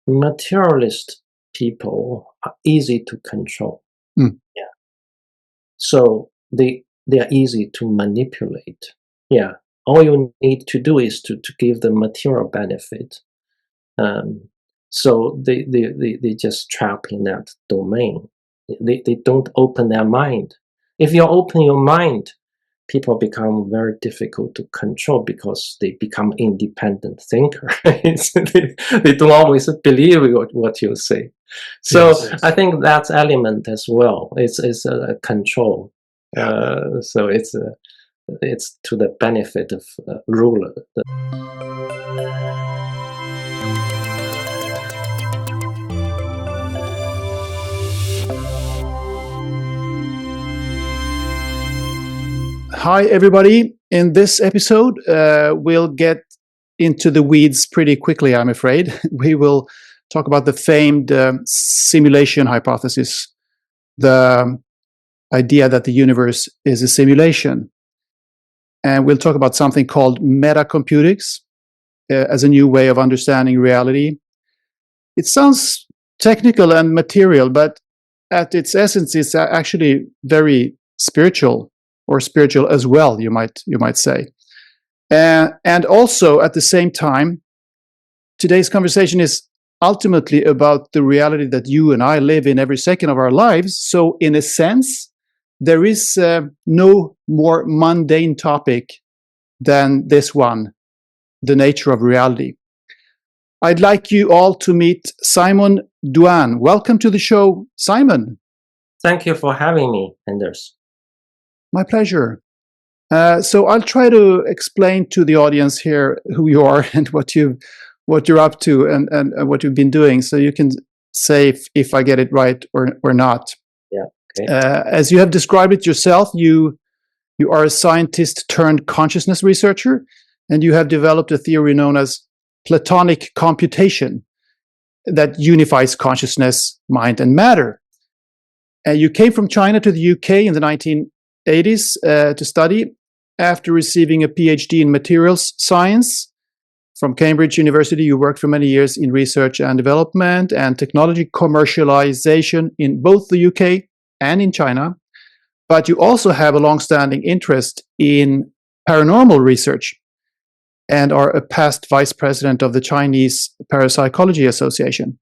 materialist people are easy to control. Mm. Yeah. So they are easy to manipulate. Yeah. All you need to do is to give them material benefit. So they just trap in that domain. They don't open their mind. If you open your mind, people become very difficult to control because they become independent thinker. They don't always believe what you say. So Yes. I think that's element as well. It's a control. So it's to the benefit of ruler. Hi, everybody. In this episode, we'll get into the weeds pretty quickly, I'm afraid. We will talk about the famed simulation hypothesis, the idea that the universe is a simulation. And we'll talk about something called metacomputing as a new way of understanding reality. It sounds technical and material, but at its essence, it's actually very spiritual, or spiritual as well, you might say. And also, at the same time, today's conversation is ultimately about the reality that you and I live in every second of our lives. So, in a sense, there is no more mundane topic than this one, the nature of reality. I'd like you all to meet Simon Duan. Welcome to the show, Simon. Thank you for having me, Anders. My pleasure. So I'll try to explain to the audience here who you are and what you're up to and what you've been doing. So you can say if I get it right or not. Yeah. Okay. As you have described it yourself, you are a scientist turned consciousness researcher, and you have developed a theory known as Platonic computation that unifies consciousness, mind, and matter. You came from China to the UK in the 1980s to study, after receiving a PhD in materials science from Cambridge University. You worked for many years in research and development and technology commercialization in both the UK and in China. But you also have a long-standing interest in paranormal research and are a past vice president of the Chinese Parapsychology Association.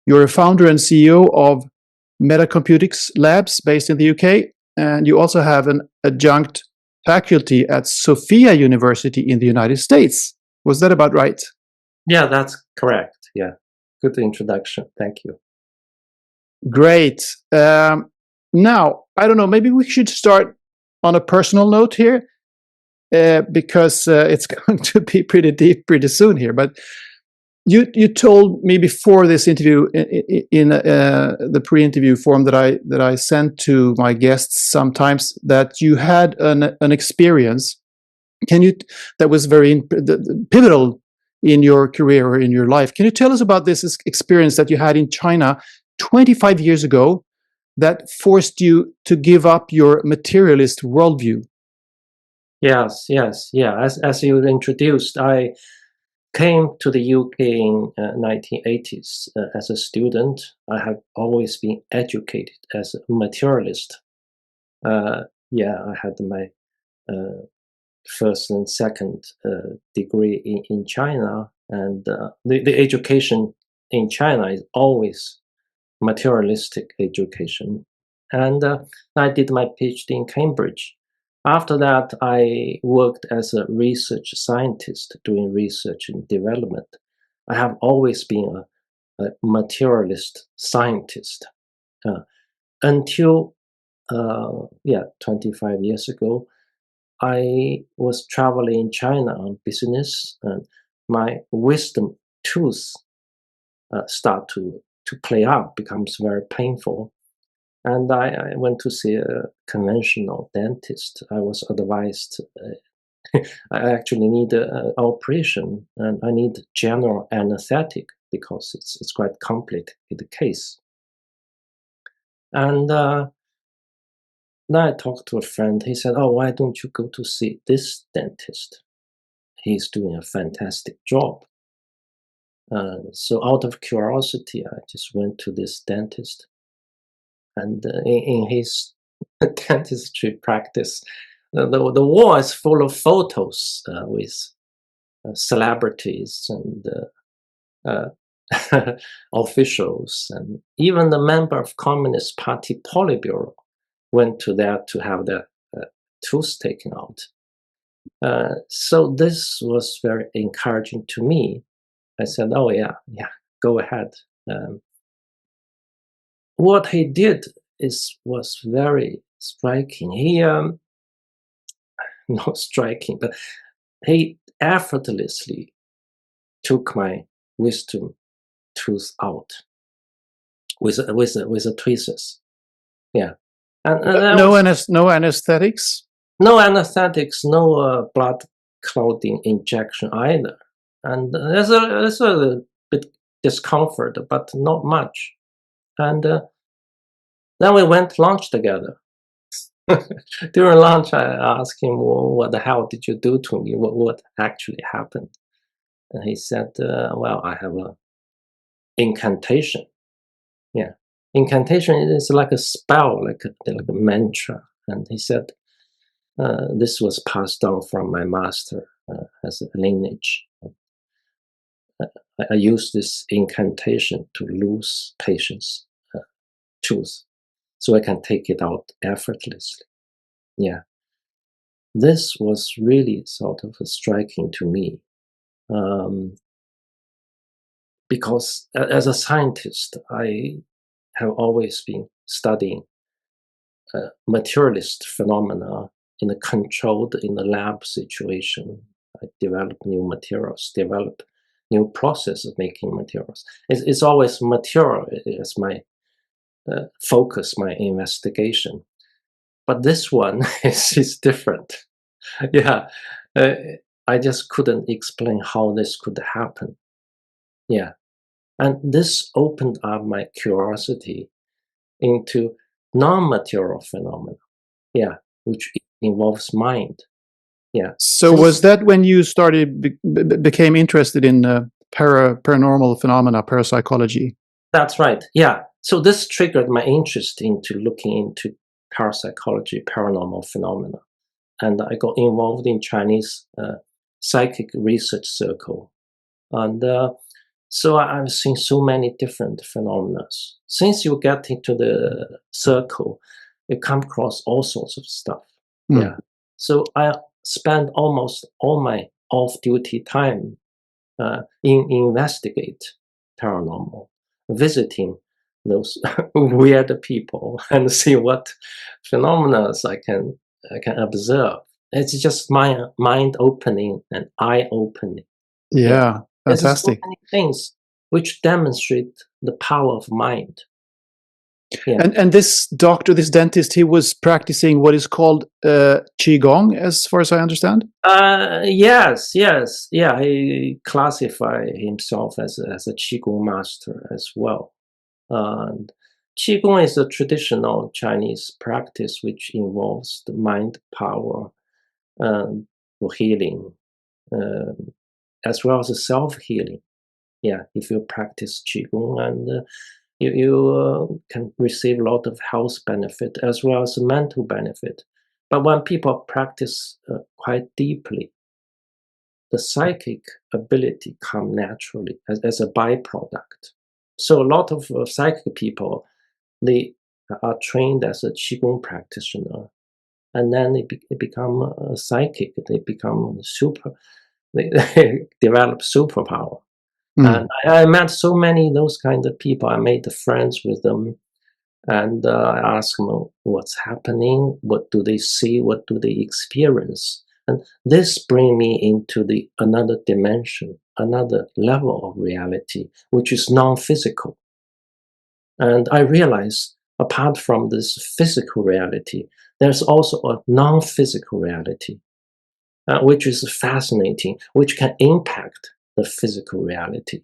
You're a founder and CEO of Metacomputing Labs based in the UK, and you also have an adjunct faculty at Sophia University in the United States. Was that about right? Yeah, that's correct. Yeah, good introduction. Thank you. Great. Now, I don't know, maybe we should start on a personal note here, because it's going to be pretty deep pretty soon here. But you told me before this interview in the pre-interview form that I sent to my guests sometimes, that you had an experience that was very pivotal in your career or in your life. Can you tell us about this experience that you had in China 25 years ago that forced you to give up your materialist worldview? Yes. Yeah. As you introduced, I came to the UK in 1980s as a student. I have always been educated as a materialist. Yeah, I had my first and second degree in China, and the education in China is always materialistic education. And I did my PhD in Cambridge. After that, I worked as a research scientist doing research and development. I have always been a materialist scientist until 25 years ago. I was traveling in China on business, and my wisdom tooth start to play out, becomes very painful. And I went to see a conventional dentist. I was advised I actually need an operation, and I need general anesthetic because it's quite complicated case. And then I talked to a friend. He said, "Oh, why don't you go to see this dentist? He's doing a fantastic job." So out of curiosity, I just went to this dentist, and in his dentistry practice, the wall is full of photos with celebrities and officials, and even the member of Communist Party Politburo went to there to have their tooth taken out. So this was very encouraging to me. I said, "Oh yeah, go ahead." What he did was very striking. He not striking, but he effortlessly took my wisdom tooth out with a tweezers. Yeah, and no anesthetics. no anesthetics, no blood clotting injection either. And there's a bit discomfort, but not much. And then we went lunch together. During lunch, I asked him, well, "What the hell did you do to me? What actually happened?" And he said, "Well, I have a incantation." Yeah, incantation is like a spell, like a mantra. And he said, "This was passed down from my master as a lineage. I use this incantation to lose patients' tooth, so I can take it out effortlessly." Yeah, this was really sort of striking to me, because as a scientist, I have always been studying materialist phenomena in a controlled, in a lab situation. I develop new materials, develop new process of making materials. It's always material as my focus, my investigation. But this one is different. Yeah, uh, I just couldn't explain how this could happen. Yeah, and this opened up my curiosity into non-material phenomena. Yeah, which involves mind. Yeah. So was that when you started became interested in paranormal phenomena, parapsychology? That's right. Yeah. So this triggered my interest into looking into parapsychology, paranormal phenomena, and I got involved in Chinese psychic research circle, and so I've seen so many different phenomena. Since you get into the circle, you come across all sorts of stuff. Yeah. So I spend almost all my off-duty time in investigate paranormal, visiting those weird people and see what phenomena I can observe. It's just mind opening and eye opening. Yeah, There's so fantastic. many things which demonstrate the power of mind. Yeah. And this doctor, this dentist, he was practicing what is called qigong, as far as I understand. Yes. Yeah, he classified himself as a qigong master as well. And qigong is a traditional Chinese practice which involves the mind power for healing, as well as self-healing. Yeah, if you practice qigong, and you can receive a lot of health benefit as well as mental benefit. But when people practice quite deeply, the psychic ability come naturally as a byproduct. So a lot of psychic people, they are trained as a qigong practitioner, and then they become a psychic. They become they develop superpower. And I met so many those kind of people. I made friends with them, and I asked them what's happening, what do they see, what do they experience, and this bring me into the another dimension, another level of reality, which is non-physical. And I realized, apart from this physical reality, there's also a non-physical reality, which is fascinating, which can impact the physical reality.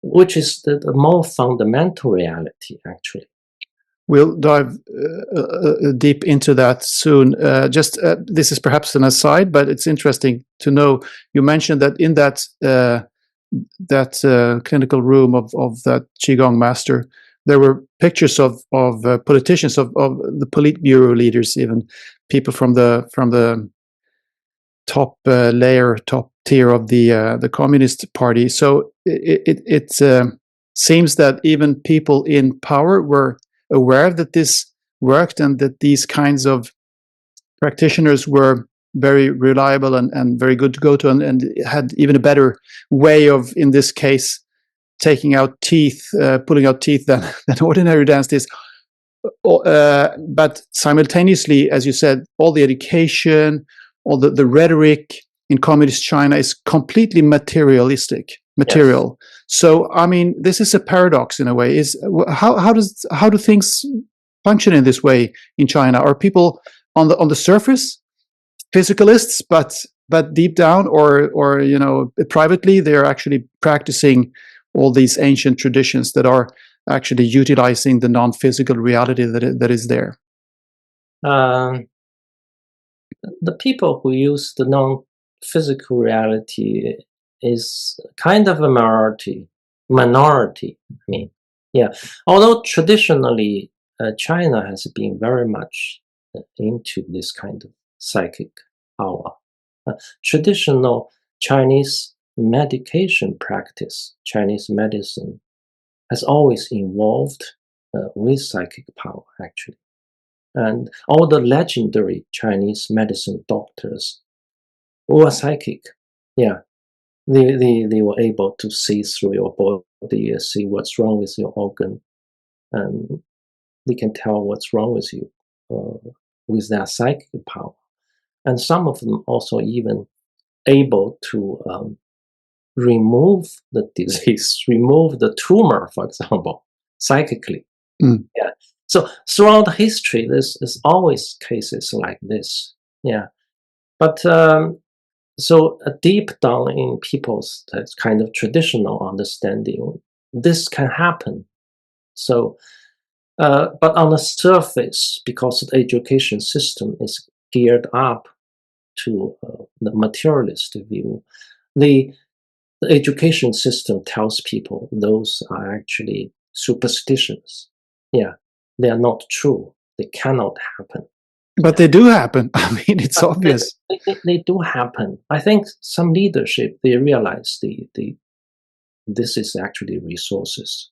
Which is the more fundamental reality, actually. We'll dive deep into that soon. This is perhaps an aside, but it's interesting to know. You mentioned that in that clinical room of that qigong master, there were pictures of politicians, of the Politburo leaders, even people from the top top tier of the Communist Party. So it seems that even people in power were aware that this worked, and that these kinds of practitioners were very reliable and very good to go to, and had even a better way of, in this case, taking out teeth, pulling out teeth than ordinary dentists. But simultaneously, as you said, all the education, all the rhetoric in communist China is completely materialistic, material. Yes. So, I mean, this is a paradox in a way. How do things function in this way in China? Are people on the surface physicalists, but deep down, or privately, they are actually practicing all these ancient traditions that are actually utilizing the non-physical reality that is there? The people who use the non-physical reality is kind of a minority. I mean, yeah. Although traditionally, China has been very much into this kind of psychic power. Traditional Chinese medication practice, Chinese medicine, has always involved with psychic power, actually. And all the legendary Chinese medicine doctors were psychic. Yeah, they were able to see through your body, see what's wrong with your organ, and they can tell what's wrong with you with their psychic power. And some of them also even able to remove the disease, remove the tumor, for example, psychically. Yeah. So throughout history, there's always cases like this. Yeah. But so deep down in people's kind of traditional understanding, this can happen. So, but on the surface, because the education system is geared up to the materialist view, the education system tells people those are actually superstitions. Yeah, they are not true. They cannot happen. But they do happen. I mean, it's obvious. They do happen. I think some leadership, they realize this is actually resources,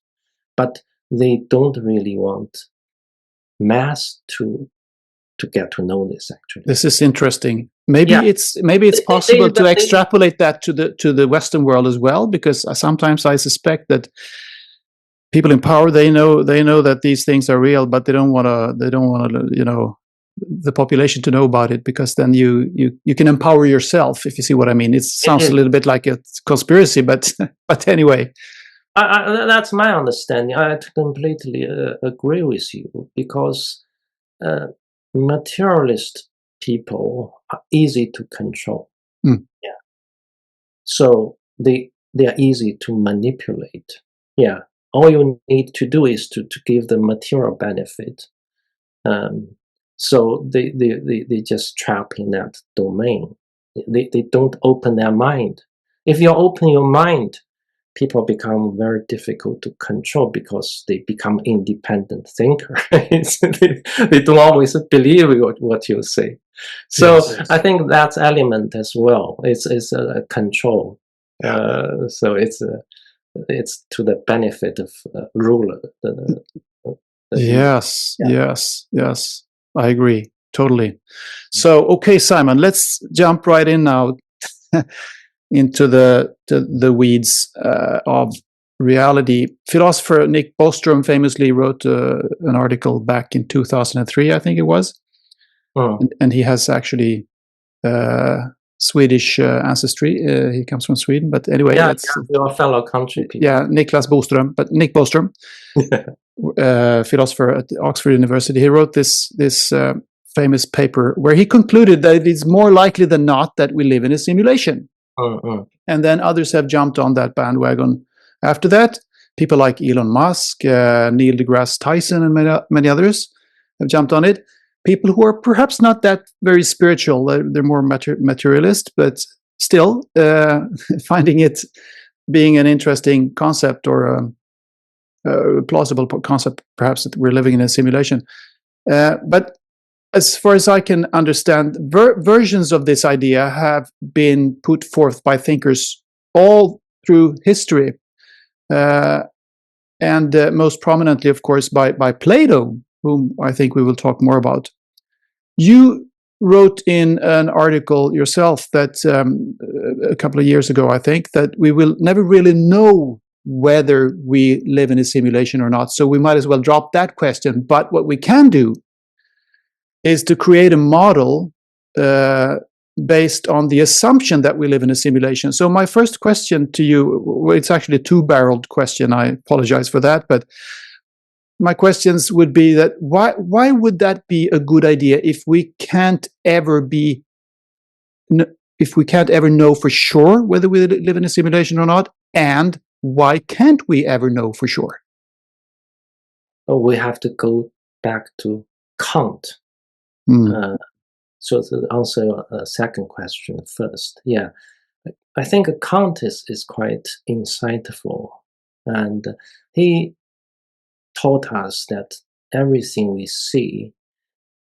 but they don't really want mass to get to know this. Actually, this is interesting. Maybe it's possible to extrapolate that to the Western world as well, because sometimes I suspect that people in power, they know that these things are real, but they don't want to the population to know about it, because then you can empower yourself, if you see what I mean. It sounds a little bit like a conspiracy, but anyway. That's my understanding. I completely agree with you, because materialist people are easy to control. Yeah. So they are easy to manipulate. Yeah. All you need to do is to give them material benefit. So they just trap in that domain. They don't open their mind. If you open your mind, people become very difficult to control, because they become independent thinkers. They don't always believe what you say. So yes. I think that element as well. It's a control. So it's to the benefit of ruler. Yes. I agree totally. So okay, Simon, let's jump right in now into the weeds of reality. Philosopher Nick Bostrom famously wrote an article back in 2003, I think it was, and he has actually Swedish ancestry. He comes from Sweden, but anyway, that's your fellow country people. Yeah, Niklas Bostrom, but Nick Bostrom, philosopher at Oxford University. He wrote this famous paper where he concluded that it is more likely than not that we live in a simulation. And then others have jumped on that bandwagon. After that, people like Elon Musk, Neil deGrasse Tyson, and many others have jumped on it. People who are perhaps not that very spiritual, they're more materialist, but still finding it being an interesting concept, or a plausible concept, perhaps, that we're living in a simulation. But as far as I can understand, versions of this idea have been put forth by thinkers all through history, and most prominently, of course, by Plato, whom I think we will talk more about. You wrote in an article yourself that a couple of years ago, I think, that we will never really know whether we live in a simulation or not, so we might as well drop that question. But what we can do is to create a model based on the assumption that we live in a simulation. So my first question to you, well, it's actually a two-barreled question, I apologize for that, but my questions would be that why would that be a good idea if we can't ever know for sure whether we live in a simulation or not? And why can't we ever know for sure? We have to go back to Kant. So to answer your second question first, yeah, I think Kant is quite insightful, and he taught us that everything we see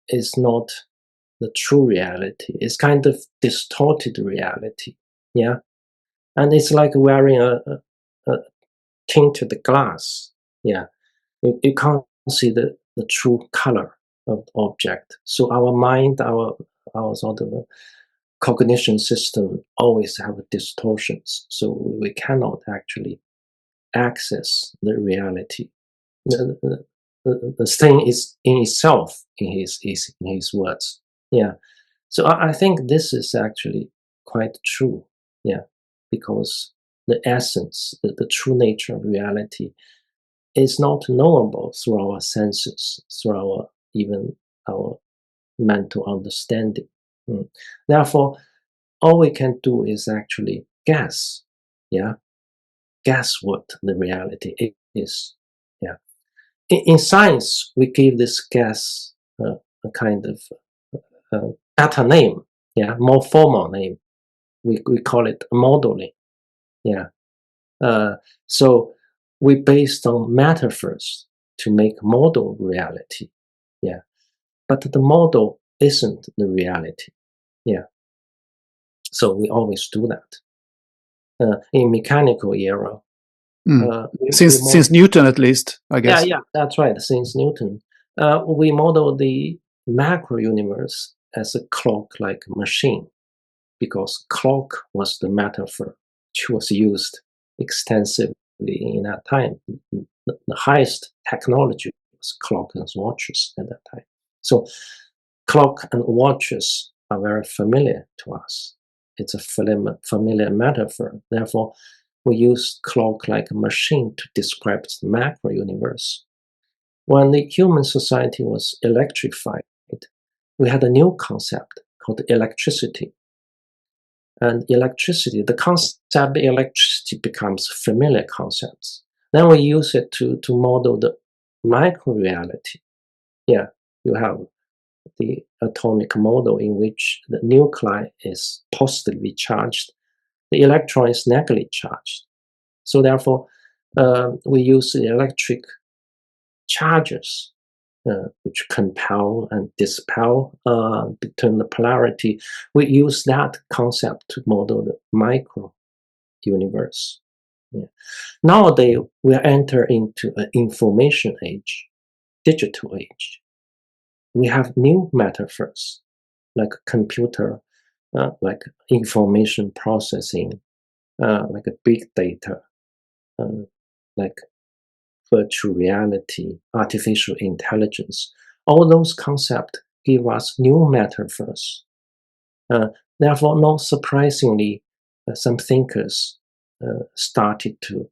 is not the true reality. It's kind of distorted reality, yeah? And it's like wearing a tinted glass, yeah? You can't see the true color of the object. So our mind, our sort of cognition system always have distortions. So we cannot actually access the reality. The thing is in itself, in his words. Yeah. So I think this is actually quite true. Yeah. Because the essence, the true nature of reality is not knowable through our senses, through even our mental understanding. Therefore, all we can do is actually guess. Yeah. Guess what the reality is. Yeah. In science, we give this guess a kind of better name, yeah, more formal name. We call it modeling, yeah. So we based on metaphors to make model reality, yeah. But the model isn't the reality, yeah. So we always do that. In mechanical era, since Newton, at least, I guess. Yeah, that's right. Since Newton, we model the macro universe as a clock-like machine, because clock was the metaphor which was used extensively in that time. The highest technology was clock and watches at that time. So clock and watches are very familiar to us. It's a familiar metaphor. Therefore, we use clock like a machine to describe the macro universe. When the human society was electrified, we had a new concept called electricity. And electricity, the concept of electricity becomes familiar concepts. Then we use it to model the micro reality. Yeah, you have the atomic model in which the nuclei is positively charged, the electron is negatively charged. So therefore, we use the electric charges, which compel and dispel between the polarity. We use that concept to model the micro universe. Yeah. Nowadays, we enter into an information age, digital age. We have new metaphors like computer, like information processing, like a big data, like virtual reality, artificial intelligence. All those concepts give us new metaphors. Therefore, not surprisingly, some thinkers started to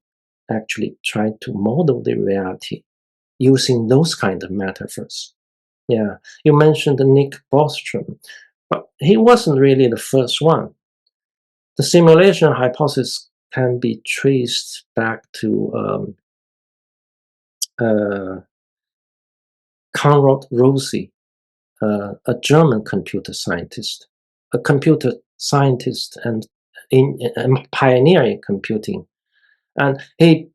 actually try to model the reality using those kind of metaphors. Yeah, you mentioned Nick Bostrom, but he wasn't really the first one. The simulation hypothesis can be traced back to Konrad Rossi, a German computer scientist, and pioneer in computing. And he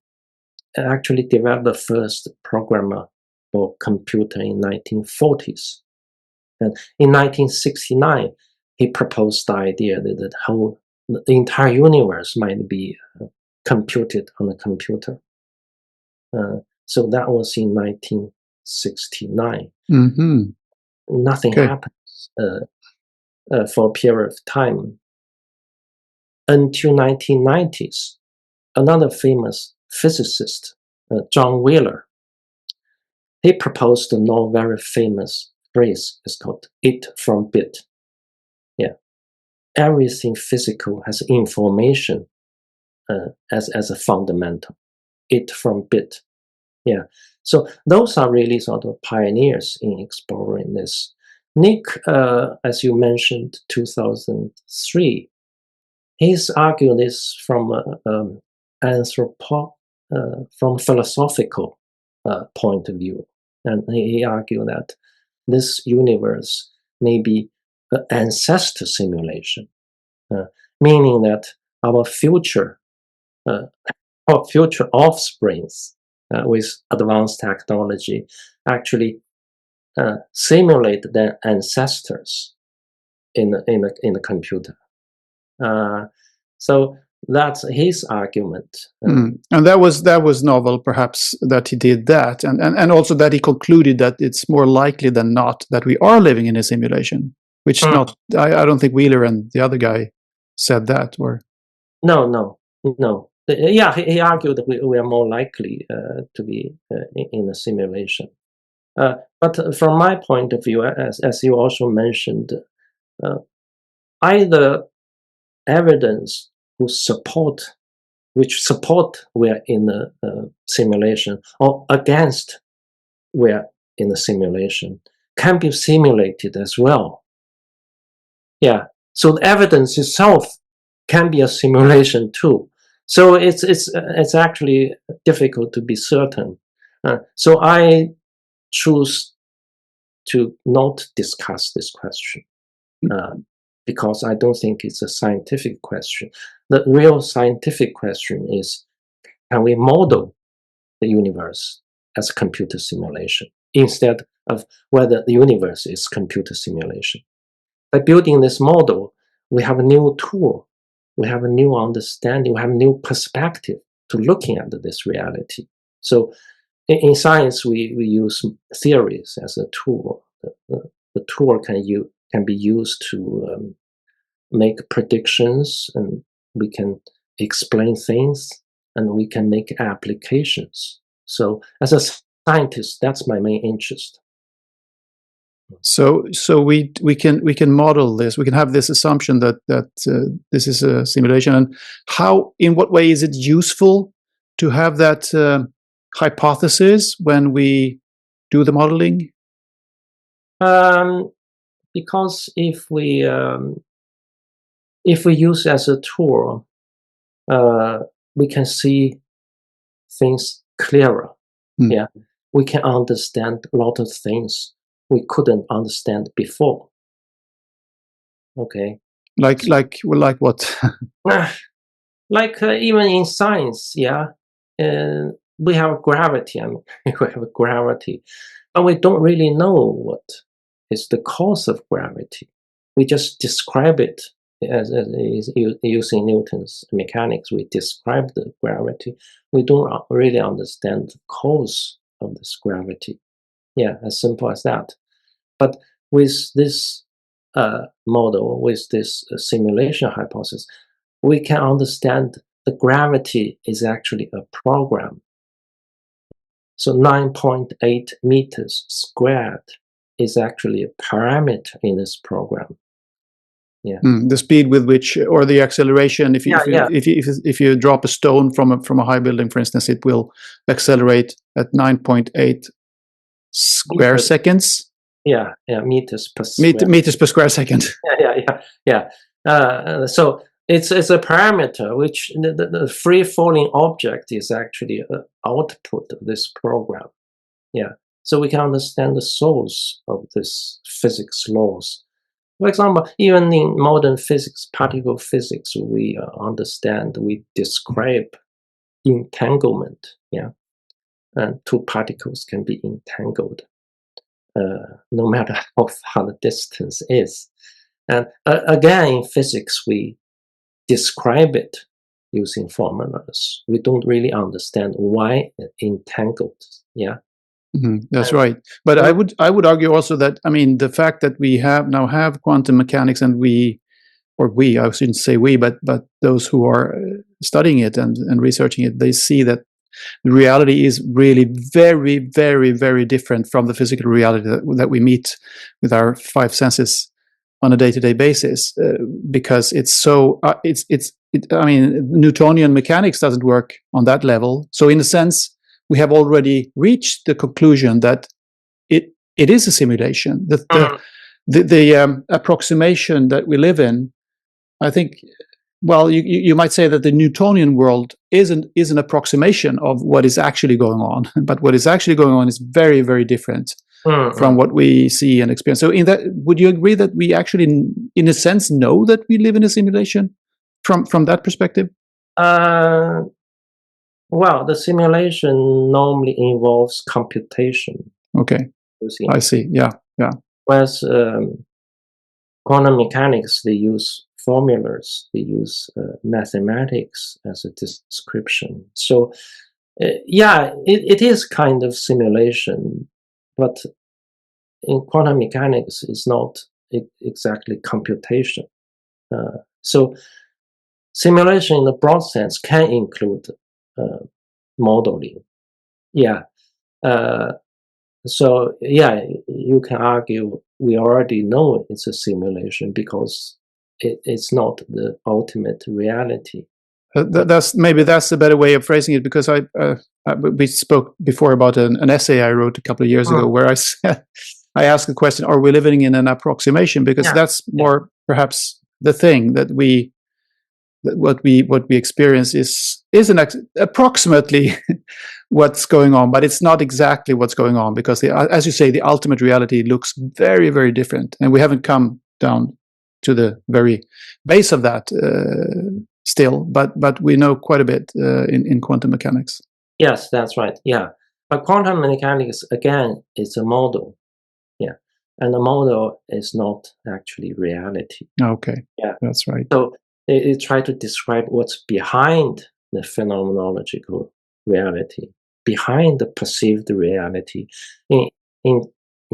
actually developed the first programmer for computer in 1940s. And in 1969, he proposed the idea that the entire universe might be computed on a computer. So that was in 1969. Mm-hmm. Nothing Okay. happens for a period of time until 1990s. Another famous physicist, John Wheeler, he proposed a now very famous phrase. It's called "it from bit." Yeah, everything physical has information as a fundamental. It from bit. Yeah, so those are really sort of pioneers in exploring this. Nick, as you mentioned, 2003. He's argued this from from philosophical point of view, and he argued that this universe may be an ancestor simulation, meaning that our future offsprings with advanced technology actually simulate their ancestors in the computer. So that's his argument. And that was novel, perhaps, that he did that, and also that he concluded that it's more likely than not that we are living in a simulation. Which not, I don't think Wheeler and the other guy said that, or no. Yeah, he argued that we are more likely to be in a simulation. But from my point of view, as you also mentioned, either evidence which support we're in a simulation or against we're in a simulation can be simulated as well. Yeah, so the evidence itself can be a simulation too. So it's actually difficult to be certain. So I choose to not discuss this question because I don't think it's a scientific question. The real scientific question is, can we model the universe as a computer simulation instead of whether the universe is computer simulation? By building this model, we have a new tool, we have a new understanding, we have a new perspective to looking at this reality. So in science, we use theories as a tool. The tool can be used to make predictions, and we can explain things, and we can make applications. So as a scientist, that's my main interest. so we can model this. We can have this assumption that this is a simulation. And in what way is it useful to have that hypothesis when we do the modeling? Because if we use it as a tool, we can see things clearer. Yeah, we can understand a lot of things we couldn't understand before. Okay, like what? Like even in science, yeah, we have gravity. I mean, we have gravity, but we don't really know what is the cause of gravity. We just describe it as using Newton's mechanics. We describe the gravity. We don't really understand the cause of this gravity. Yeah, as simple as that. But with this model, with this simulation hypothesis, we can understand the gravity is actually a program. So 9.8 meters squared is actually a parameter in this program. Yeah. The speed with which, or the acceleration, if you drop a stone from a high building, for instance, it will accelerate at 9.8 square seconds. Yeah, meters per meters per square second. Yeah. So it's a parameter which the free falling object is actually an output of this program. Yeah. So we can understand the source of this physics laws. For example, even in modern physics, particle physics, we understand, we describe entanglement. Yeah, and two particles can be entangled, no matter how far the distance is. And again, in physics, we describe it using formulas. We don't really understand why it entangled. Yeah, That's right. But I would argue also that, I mean, the fact that we now have quantum mechanics, and I shouldn't say we, but those who are studying it and researching it, they see that the reality is really very, very, very different from the physical reality that we meet with our five senses on a day-to-day basis, because it's so I mean, Newtonian mechanics doesn't work on that level. So in a sense, we have already reached the conclusion that it is a simulation. The approximation that we live in, I think, well, you might say that the Newtonian world is an approximation of what is actually going on, but what is actually going on is very, very different from what we see and experience. So, in that, would you agree that we actually, in a sense, know that we live in a simulation from that perspective? Well, the simulation normally involves computation. Okay, I see. Yeah. Whereas quantum mechanics, they use formulas, they use mathematics as a description. So, yeah, it is kind of simulation, but in quantum mechanics, it's not exactly computation. So, simulation in the broad sense can include modeling. Yeah. So, yeah, you can argue we already know it's a simulation because it's not the ultimate reality. That's a better way of phrasing it, because we spoke before about an essay I wrote a couple of years ago where I asked the question: are we living in an approximation? Because that's more perhaps the thing that what we experience is approximately what's going on, but it's not exactly what's going on, because as you say, the ultimate reality looks very, very different, and we haven't come down to the very base of that still, but we know quite a bit in quantum mechanics. Yes, that's right. Yeah, but quantum mechanics again is a model. Yeah, and the model is not actually reality. Okay. Yeah, that's right. So it try to describe what's behind the phenomenological reality, behind the perceived reality. In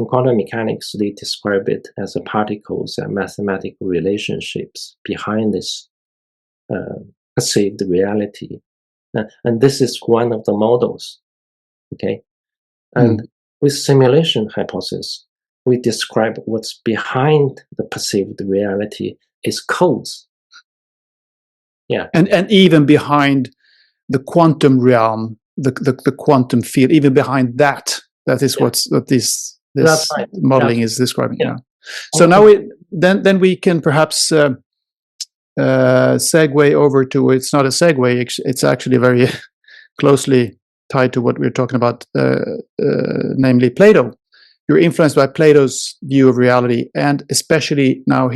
quantum mechanics, they describe it as a particles and mathematical relationships behind this perceived reality. And this is one of the models. Okay. And with simulation hypothesis, we describe what's behind the perceived reality is codes. Yeah. And even behind the quantum realm, the quantum field, even behind that is what this modeling is describing. Yeah. So now then we can perhaps segue over to, it's not a segue, it's actually very closely tied to what we're talking about, namely Plato. You're influenced by Plato's view of reality, and especially now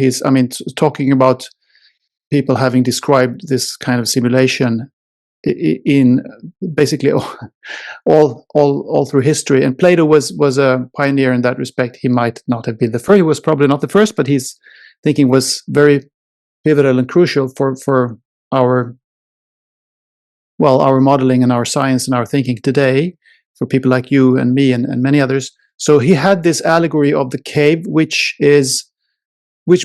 talking about people having described this kind of simulation in basically all through history. And Plato was a pioneer in that respect. He might not have been the first. He was probably not the first, but his thinking was very pivotal and crucial for our modeling and our science and our thinking today, for people like you and me and many others. So he had this allegory of the cave, which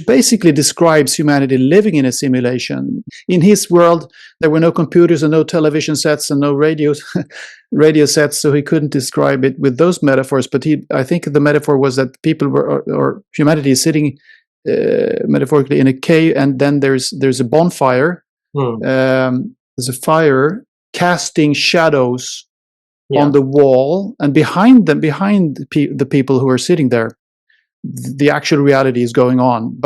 basically describes humanity living in a simulation. In his world, there were no computers and no television sets and no radio sets, so he couldn't describe it with those metaphors. But I think the metaphor was that people or humanity is sitting metaphorically in a cave, and then there's a bonfire. There's a fire casting shadows on the wall, and behind the people who are sitting there, the actual reality is going on.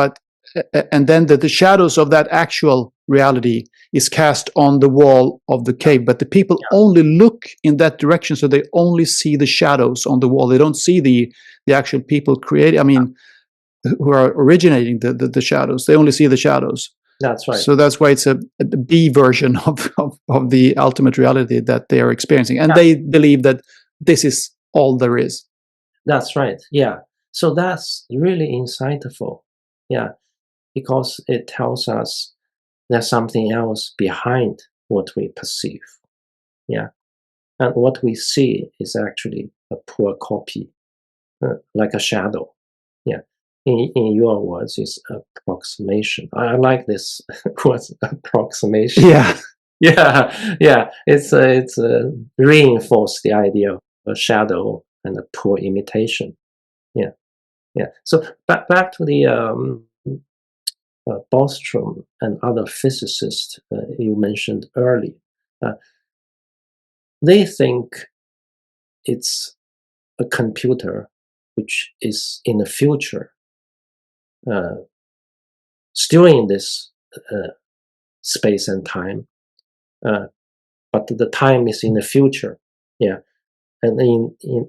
And then the shadows of that actual reality is cast on the wall of the cave, but the people only look in that direction, so they only see the shadows on the wall. They don't see the actual people who are originating the shadows. They only see the shadows. That's right. So that's why it's a B version of the ultimate reality that they are experiencing. And Yeah. they believe that this is all there is. That's right. Yeah. So that's really insightful. Yeah. Because it tells us there's something else behind what we perceive. Yeah. And what we see is actually a poor copy, like a shadow. Yeah. In your words, is approximation. I like this word, approximation. Yeah. Yeah, yeah. It's reinforced the idea of a shadow and a poor imitation. Yeah, yeah. So back to the Bostrom and other physicists you mentioned earlier. Uh, they think it's a computer which is in the future, uh, still in this space and time, but the time is in the future. Yeah, and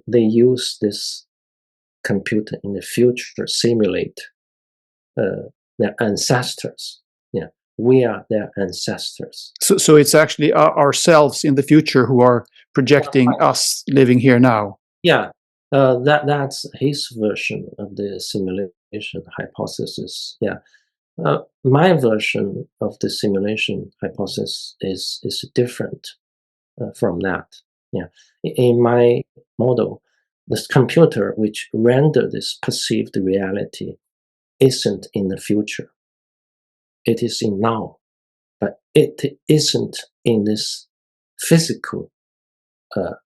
they use this computer in the future simulate their ancestors. Yeah, we are their ancestors. So it's actually ourselves in the future who are projecting us living here now. Yeah, that's his version of the simulation hypothesis. Yeah, my version of the simulation hypothesis is different from that. Yeah, in my model, this computer which render this perceived reality isn't in the future. It is in now, but it isn't in this physical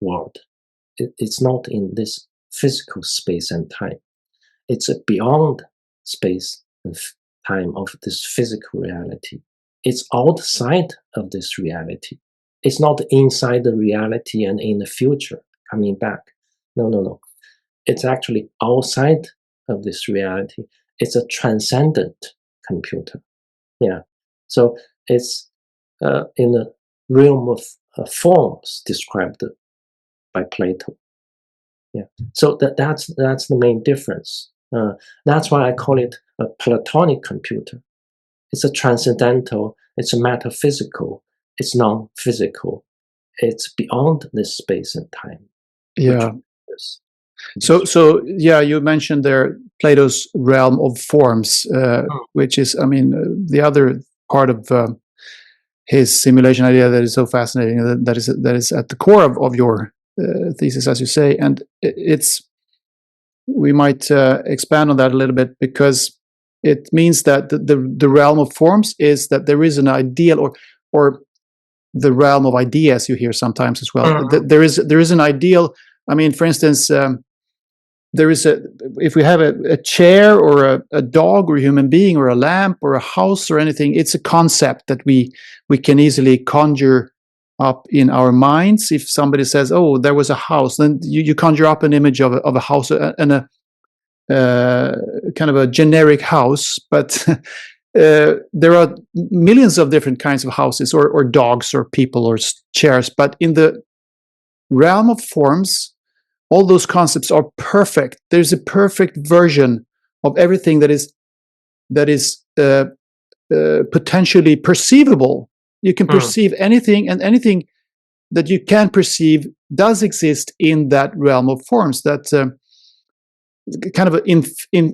world. It's not in this physical space and time. It's beyond space and time of this physical reality. It's outside of this reality. It's not inside the reality and in the future coming back. No, no, no. It's actually outside of this reality. It's a transcendent computer. Yeah. So it's in the realm of forms described by Plato. Yeah. So that's the main difference. That's why I call it a Platonic computer. It's a transcendental. It's a metaphysical. It's non-physical. It's beyond this space and time. Yeah. So yeah, you mentioned there Plato's realm of forms, which is, I mean, the other part of his simulation idea that is so fascinating. That is at the core of your thesis, as you say, and it's we might expand on that a little bit, because it means that the realm of forms is that there is an ideal, or the realm of ideas you hear sometimes as well. There is an ideal. I mean, for instance, there is if we have a chair or a dog or a human being or a lamp or a house or anything, it's a concept that we can easily conjure up in our minds. If somebody says, "Oh, there was a house," then you conjure up an image of a house and a kind of a generic house, but there are millions of different kinds of houses or dogs or people or chairs. But in the realm of forms, all those concepts are perfect. There's a perfect version of everything that is potentially perceivable. You can perceive anything, and anything that you can perceive does exist in that realm of forms. That kind of an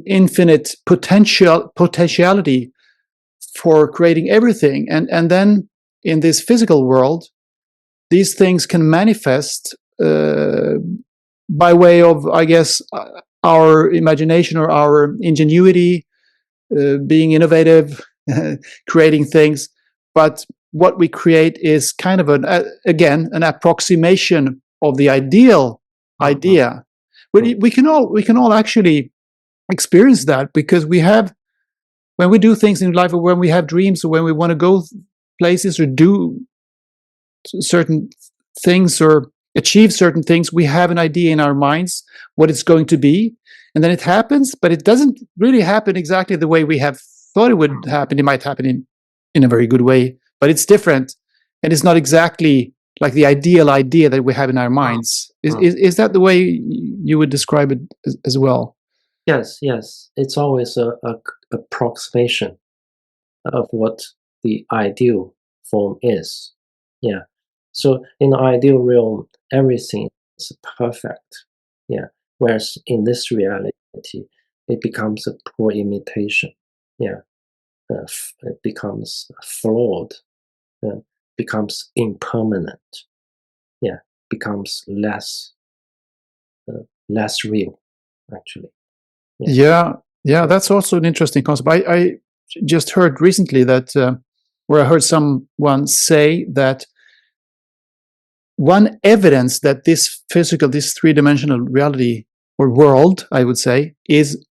infinite potentiality for creating everything. And then in this physical world, these things can manifest by way of, I guess, our imagination or our ingenuity, being innovative, creating things. But what we create is kind of again an approximation of the ideal idea. But we can all actually experience that, because we have, when we do things in life, or when we have dreams, or when we want to go places or do certain things or achieve certain things, we have an idea in our minds what it's going to be, and then it happens, but it doesn't really happen exactly the way we have thought it would happen. It might happen in a very good way, but it's different, and it's not exactly like the ideal idea that we have in our minds. Is that the way you would describe it as well? Yes, yes. It's always a approximation. of what the ideal form is. Yeah. So in the ideal realm, everything is perfect. Yeah. Whereas in this reality, it becomes a poor imitation. Yeah. It becomes flawed. Becomes impermanent. Yeah. Becomes less real, actually. Yeah, yeah, that's also an interesting concept. I just heard recently that, where I heard someone say that one evidence that this physical, this three-dimensional reality or world, I would say, is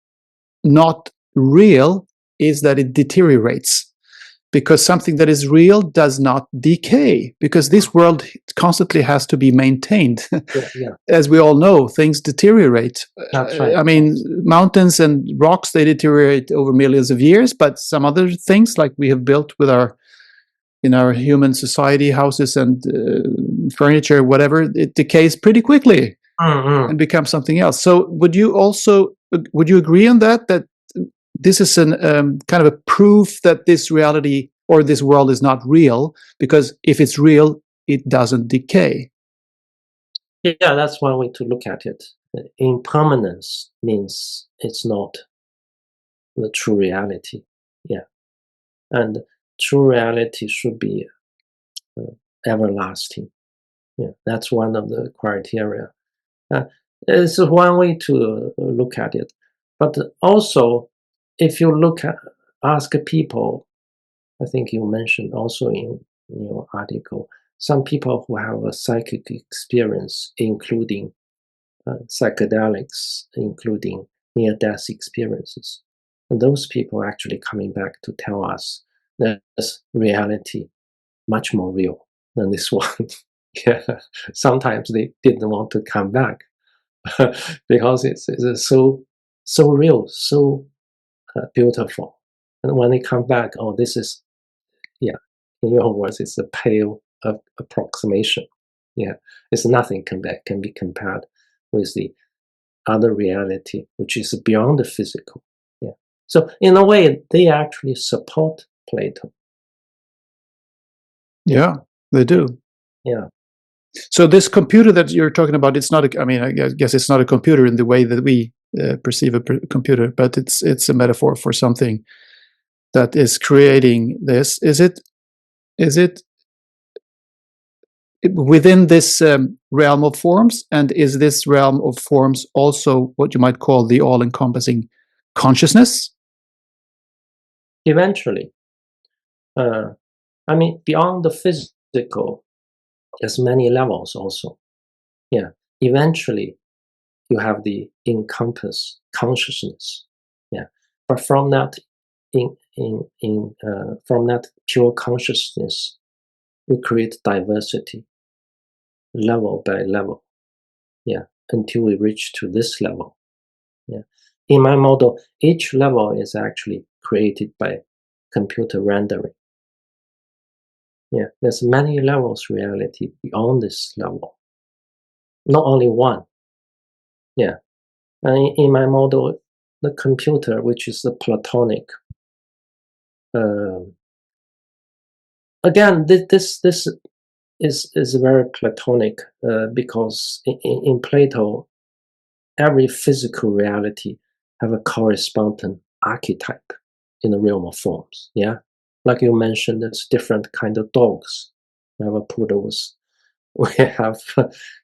not real is that it deteriorates. Because something that is real does not decay, because this world constantly has to be maintained. Yeah. As we all know, things deteriorate. That's right. I mean, mountains and rocks, they deteriorate over millions of years, but some other things like we have built with in our human society, houses and furniture, whatever, it decays pretty quickly and becomes something else. So would you agree on that this is an kind of a proof that this reality or this world is not real, because if it's real, it doesn't decay? Yeah, that's one way to look at it. Impermanence means it's not the true reality. Yeah. And true reality should be everlasting. Yeah, that's one of the criteria. It's one way to look at it. But also, if you ask people, I think you mentioned also in your article, some people who have a psychic experience, including psychedelics, including near-death experiences. And those people are actually coming back to tell us that this reality much more real than this one. Yeah, sometimes they didn't want to come back because it's so real, so beautiful. And when they come back, oh, this is, yeah, in your words, it's a pale approximation. Yeah, it's nothing can be compared with the other reality, which is beyond the physical. Yeah. So in a way, they actually support Plato. Yeah, they do. Yeah. So this computer that you're talking about, it's not I mean, I guess it's not a computer in the way that we perceive a computer, but it's a metaphor for something that is creating this. Is it within this realm of forms, and is this realm of forms also what you might call the all-encompassing consciousness? Eventually, uh, I mean, beyond the physical, there's many levels also. Yeah. Eventually, you have the encompass consciousness. Yeah. But from that, from that pure consciousness, you create diversity, level by level. Yeah. Until we reach to this level. Yeah. In my model, each level is actually created by computer rendering. Yeah, there's many levels reality beyond this level. Not only one. Yeah. And in my model, the computer, which is the Platonic, again, this is very Platonic because in Plato, every physical reality have a corresponding archetype in the realm of forms. Yeah, like you mentioned, there's different kind of dogs. We have a poodles, we have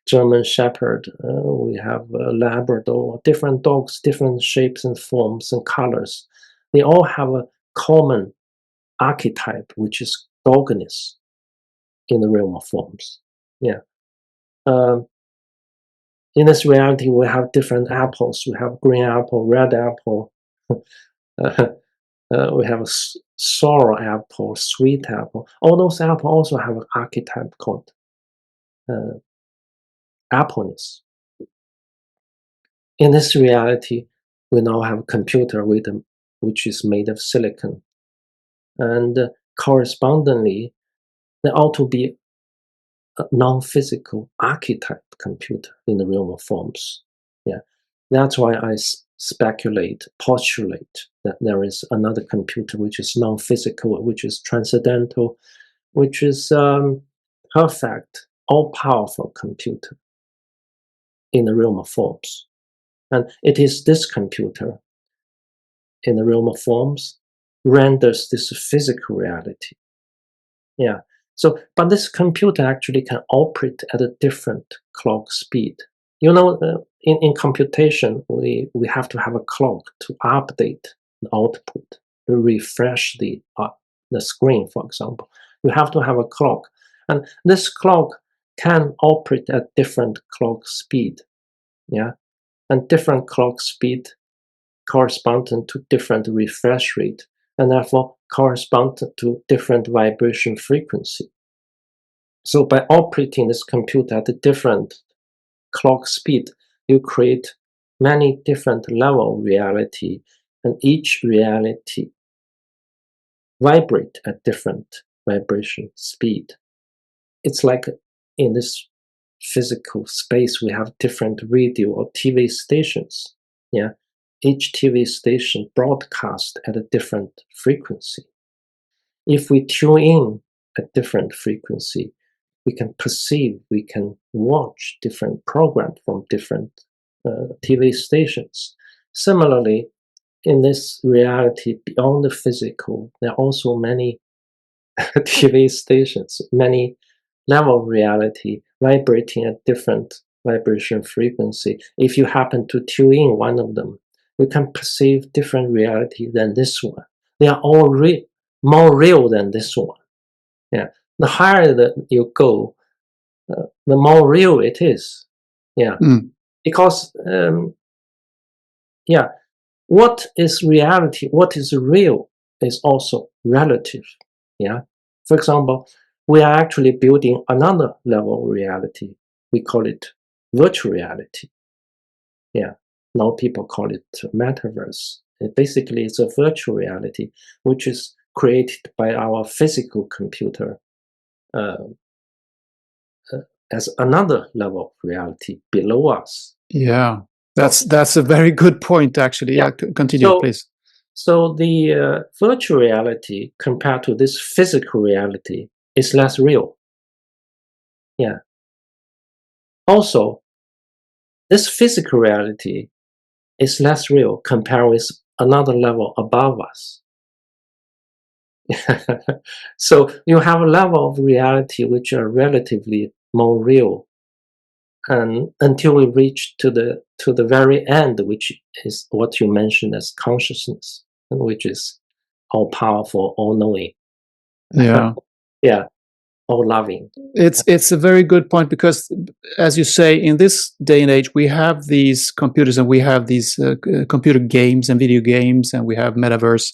German Shepherd, we have Labrador, different dogs, different shapes and forms and colors. They all have a common archetype, which is dogness in the realm of forms. Yeah. Um, in this reality, we have different apples. We have green apple, red apple. We have a sour apple, sweet apple. All those apples also have an archetype called uh, appleness. In this reality, we now have a computer with which is made of silicon, and correspondingly, there ought to be a non-physical archetype computer in the realm of forms. Yeah, that's why I speculate, postulate that there is another computer which is non-physical, which is transcendental, which is perfect, all-powerful computer in the realm of forms. And it is this computer in the realm of forms renders this physical reality. Yeah. So, but this computer actually can operate at a different clock speed. You know, in computation, we have to have a clock to update the output, to refresh the screen, for example. You have to have a clock. And this clock can operate at different clock speed. Yeah. And different clock speed correspond to different refresh rate, and therefore correspond to different vibration frequency. So by operating this computer at a different clock speed, you create many different level of reality, and each reality vibrate at different vibration speed. It's like in this physical space, we have different radio or TV stations. Yeah, each TV station broadcasts at a different frequency. If we tune in at different frequency, we can perceive, we can watch different programs from different TV stations. Similarly, in this reality beyond the physical, there are also many TV stations, many level of reality vibrating at different vibration frequency. If you happen to tune in one of them, you can perceive different reality than this one. They are all more real than this one. Yeah, the higher that you go, the more real it is. Yeah, because yeah, what is reality? What is real is also relative. Yeah, for example, we are actually building another level of reality. We call it virtual reality. Yeah, now people call it metaverse. Basically, it's a virtual reality which is created by our physical computer uh, as another level of reality below us. Yeah, that's a very good point, actually. Yeah, continue, please. So the virtual reality compared to this physical reality is less real. Yeah. Also, this physical reality is less real compared with another level above us. So you have a level of reality which are relatively more real, and until we reach to the very end, which is what you mentioned as consciousness, which is all powerful, all knowing. Yeah. Yeah. All loving. It's a very good point, because, as you say, in this day and age, we have these computers and we have these computer games and video games, and we have metaverse,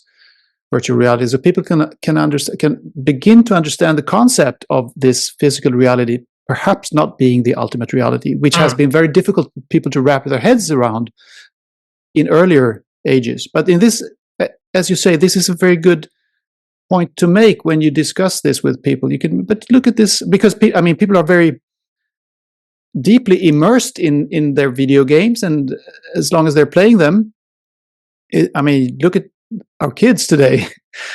virtual reality. So people can begin to understand the concept of this physical reality, perhaps not being the ultimate reality, which has been very difficult for people to wrap their heads around in earlier ages. But in this, as you say, this is a very good point to make when you discuss this with people. You can, but look at this, because people are very deeply immersed in their video games, and as long as they're playing them, look at our kids today.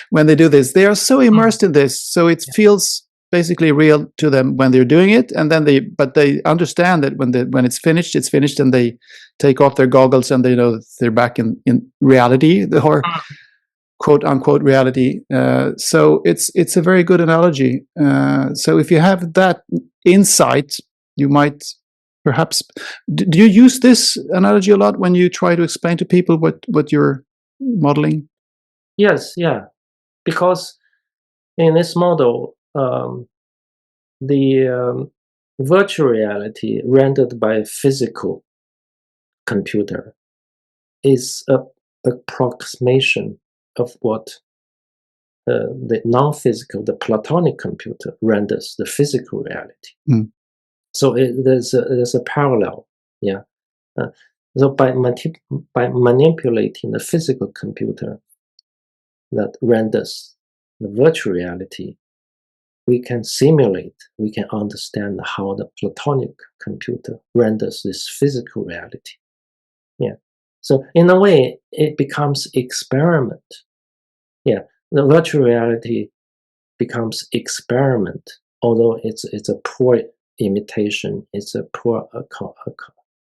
When they do this, they are so immersed in this, so it feels basically real to them when they're doing it, and then they understand that when it's finished, and they take off their goggles and they know that they're back in reality, or quote unquote reality. So it's a very good analogy. So if you have that insight, you might perhaps, do you use this analogy a lot when you try to explain to people what you're modeling? Yes, yeah, because in this model, the virtual reality rendered by a physical computer is a approximation of what the non-physical, the Platonic computer renders the physical reality. So there's a parallel, yeah. So by manipulating the physical computer that renders the virtual reality, we can simulate, we can understand how the Platonic computer renders this physical reality. Yeah. So in a way, it becomes experiment. Yeah, the virtual reality becomes experiment, although it's a poor imitation, it's a poor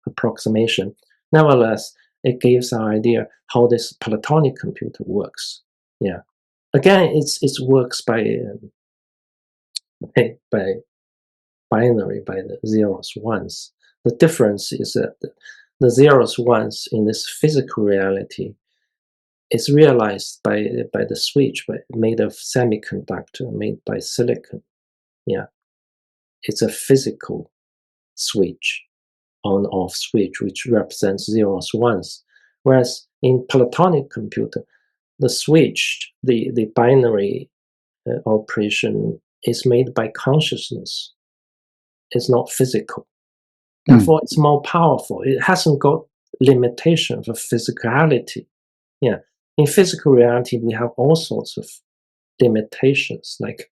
approximation. Nevertheless, it gives an idea how this Platonic computer works. Yeah, again, it works by binary, by the zeros ones. The difference is that the zeros ones in this physical reality is realized by the switch, made of semiconductor, made by silicon. Yeah, it's a physical switch, on-off switch, which represents zeros ones. Whereas in Platonic computer, the switch, the binary operation is made by consciousness. It's not physical. Therefore, it's more powerful. It hasn't got limitation for physicality. Yeah, in physical reality, we have all sorts of limitations, like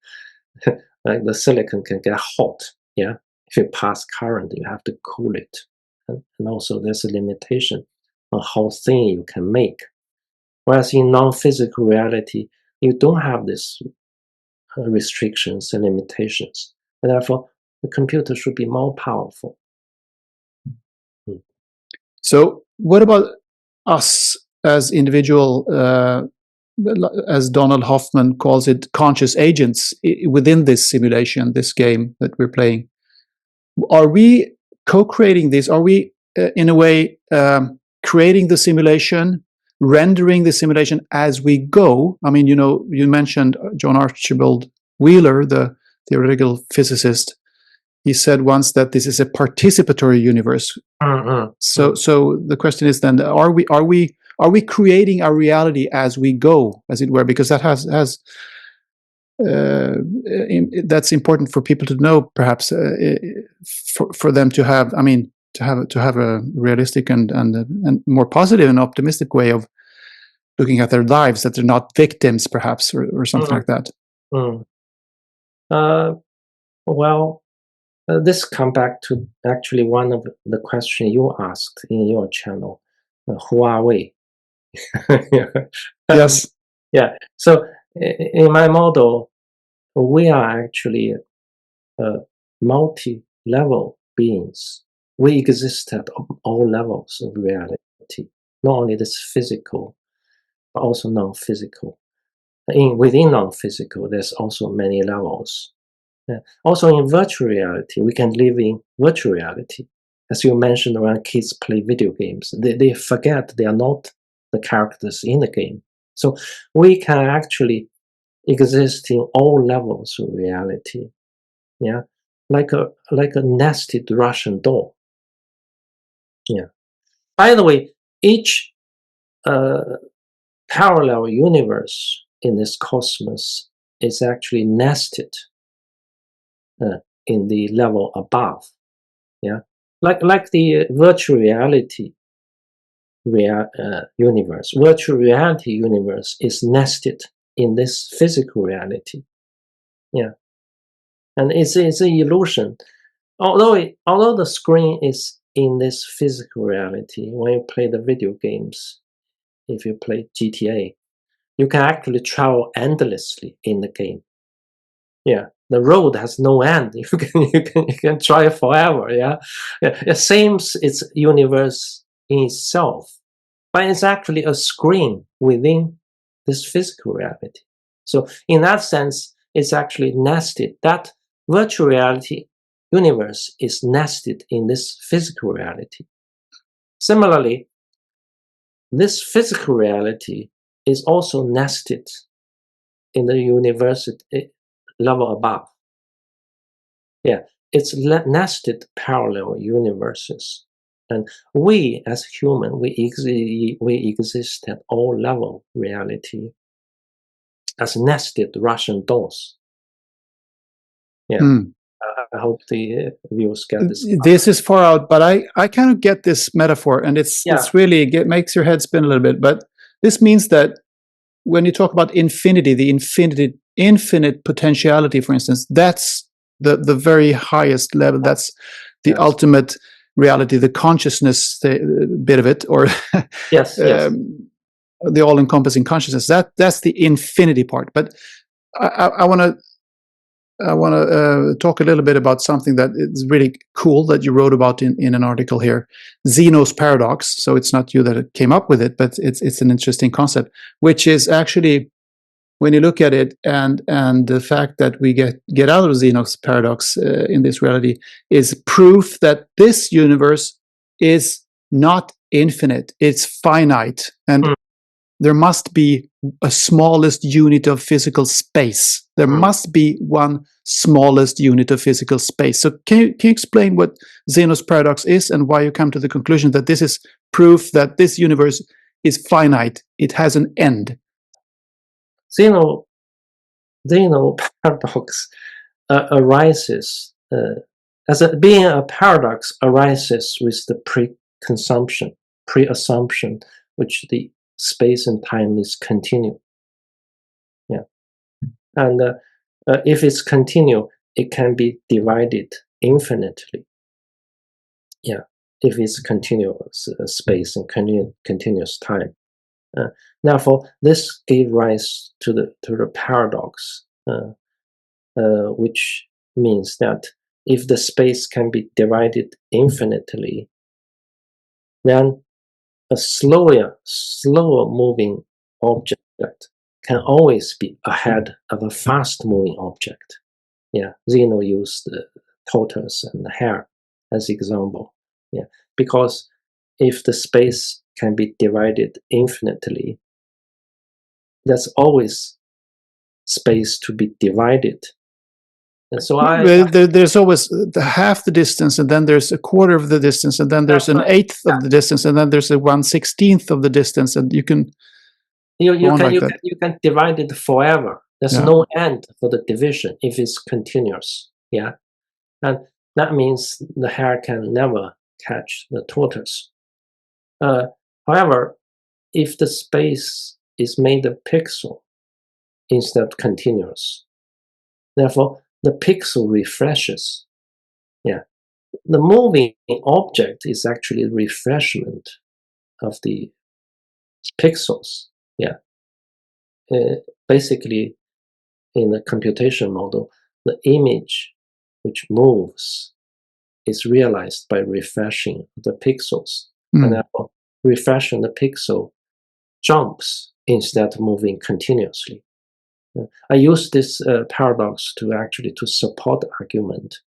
the silicon can get hot. Yeah, if you pass current, you have to cool it, and also there's a limitation on how thin you can make. Whereas in non-physical reality, you don't have these restrictions and limitations, and therefore the computer should be more powerful. So, what about us as individual, as Donald Hoffman calls it, conscious agents within this simulation, this game that we're playing? Are we co-creating this? Are we, in a way, creating the simulation, rendering the simulation as we go? I mean, you mentioned John Archibald Wheeler, the theoretical physicist. He said once that this is a participatory universe. So the question is then: Are we creating our reality as we go, as it were? Because that that's important for people to know, perhaps, for them to have. I mean, to have a realistic and more positive and optimistic way of looking at their lives, that they're not victims, perhaps, or something like that. Well. This comes back to actually one of the questions you asked in your channel. Who are we? Yes. Yeah. So in my model, we are actually multi-level beings. We exist at all levels of reality, not only this physical, but also non-physical. Within non-physical, there's also many levels. Also in virtual reality, we can live in virtual reality. As you mentioned, when kids play video games, they forget they are not the characters in the game. So we can actually exist in all levels of reality. Yeah, like a nested Russian doll. Yeah. By the way, each parallel universe in this cosmos is actually nested in the level above. Yeah, like the virtual reality universe. Virtual reality universe is nested in this physical reality. Yeah, and it's an illusion. Although the screen is in this physical reality, when you play the video games, if you play GTA, you can actually travel endlessly in the game. Yeah, the road has no end. You can try forever. Yeah, it seems it's universe in itself, but it's actually a screen within this physical reality. So in that sense, it's actually nested. That virtual reality universe is nested in this physical reality. Similarly, this physical reality is also nested in the university level above. Yeah, it's nested parallel universes. And we as human, we exist at all level reality as nested Russian dolls. Yeah, I hope the viewers get this. This is far out, but I kind of get this metaphor, and it's really, it makes your head spin a little bit. But this means that when you talk about infinity, the infinite potentiality, for instance, that's the very highest level. That's the ultimate reality, the consciousness bit of it, or Yes, yes. The all-encompassing consciousness. That's the infinity part. But I want to talk a little bit about something that is really cool that you wrote about in an article here, Zeno's paradox. So it's not you that came up with it, but it's an interesting concept, which is actually, when you look at it, and the fact that we get out of Zeno's paradox in this reality is proof that this universe is not infinite; it's finite, and there must be a smallest unit of physical space. There must be one smallest unit of physical space. So can you explain what Zeno's paradox is, and why you come to the conclusion that this is proof that this universe is finite? It has an end. Zeno paradox arises being a paradox arises with the pre-assumption, which the space and time is continuous. Yeah, and if it's continuous, it can be divided infinitely. Yeah, if it's continuous space and continuous time. Therefore, this gave rise to the paradox, which means that if the space can be divided infinitely, then a slower moving object can always be ahead of a fast moving object. Yeah, Zeno used the tortoise and the hare as example. Yeah, because if the space can be divided infinitely, there's always space to be divided. And so there's always half the distance, and then there's a quarter of the distance, and then there's an eighth of the distance, and then there's a 1/16th of the distance, and you can divide it forever. There's no end for the division if it's continuous. Yeah, and that means the hare can never catch the tortoise. However, if the space is made of pixel instead of continuous, therefore the pixel refreshes. Yeah, the moving object is actually a refreshment of the pixels. Yeah, basically, in the computation model, the image which moves is realized by refreshing the pixels, and therefore refreshing the pixel jumps instead of moving continuously. I use this paradox to support the argument.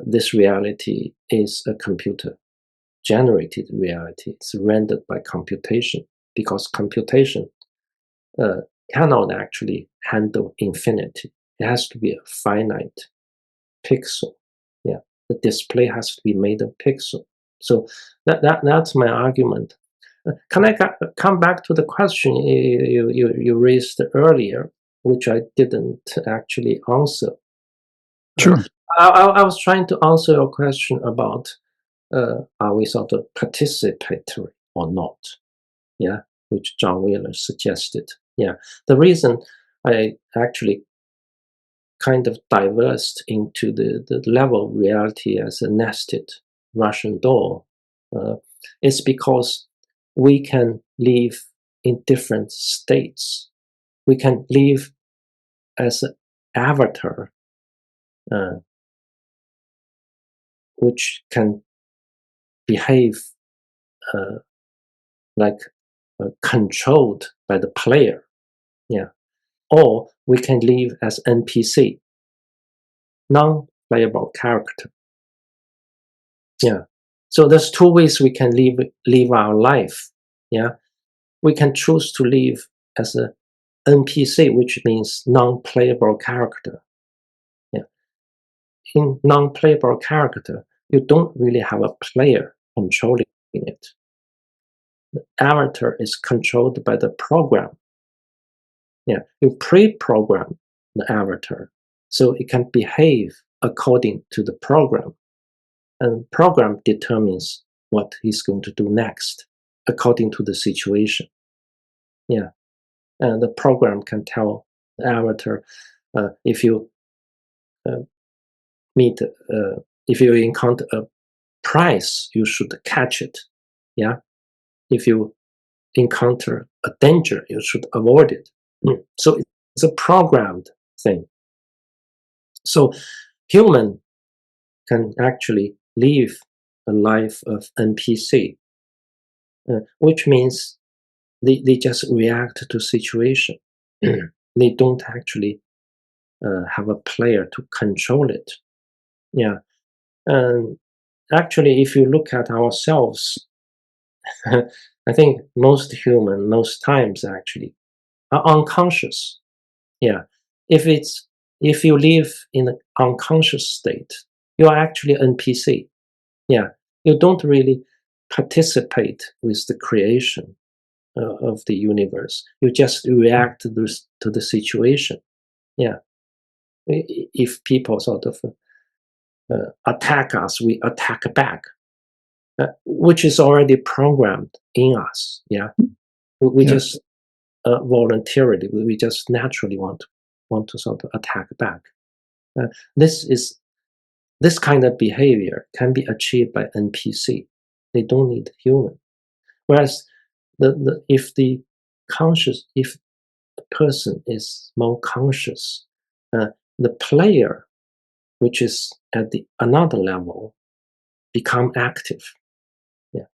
This reality is a computer-generated reality. It's rendered by computation, because computation cannot actually handle infinity. It has to be a finite pixel. Yeah, the display has to be made of pixel. So that's my argument. Can I come back to the question you raised earlier, which I didn't actually answer? Sure. I was trying to answer your question about are we sort of participatory or not? Yeah, which John Wheeler suggested. Yeah, the reason I actually kind of diverged into the level of reality as a nested Russian doll is because we can live in different states. We can live as an avatar, which can behave like controlled by the player. Yeah. Or we can live as NPC, non-playable character. Yeah. So there's two ways we can live our life. Yeah. We can choose to live as a NPC, which means non-playable character. Yeah. In non-playable character, you don't really have a player controlling it. The avatar is controlled by the program. Yeah, you pre-program the avatar so it can behave according to the program, and program determines what he's going to do next according to the situation. Yeah, and the program can tell the avatar if you encounter a prize, you should catch it. Yeah. If you encounter a danger, you should avoid it. So it's a programmed thing. So human can actually live a life of NPC, which means they just react to situation. They don't actually have a player to control it. Yeah. And actually, if you look at ourselves, I think most human, most times actually, are unconscious. Yeah. If you live in an unconscious state, you are actually NPC. Yeah. You don't really participate with the creation of the universe. You just react to the situation. Yeah. If people sort of attack us, we attack back, which is already programmed in us. Yeah. We just voluntarily, we just naturally want to sort of attack back. This kind of behavior can be achieved by NPC. They don't need human. Whereas if the person is more conscious, the player, which is at another level, become active. Yeah.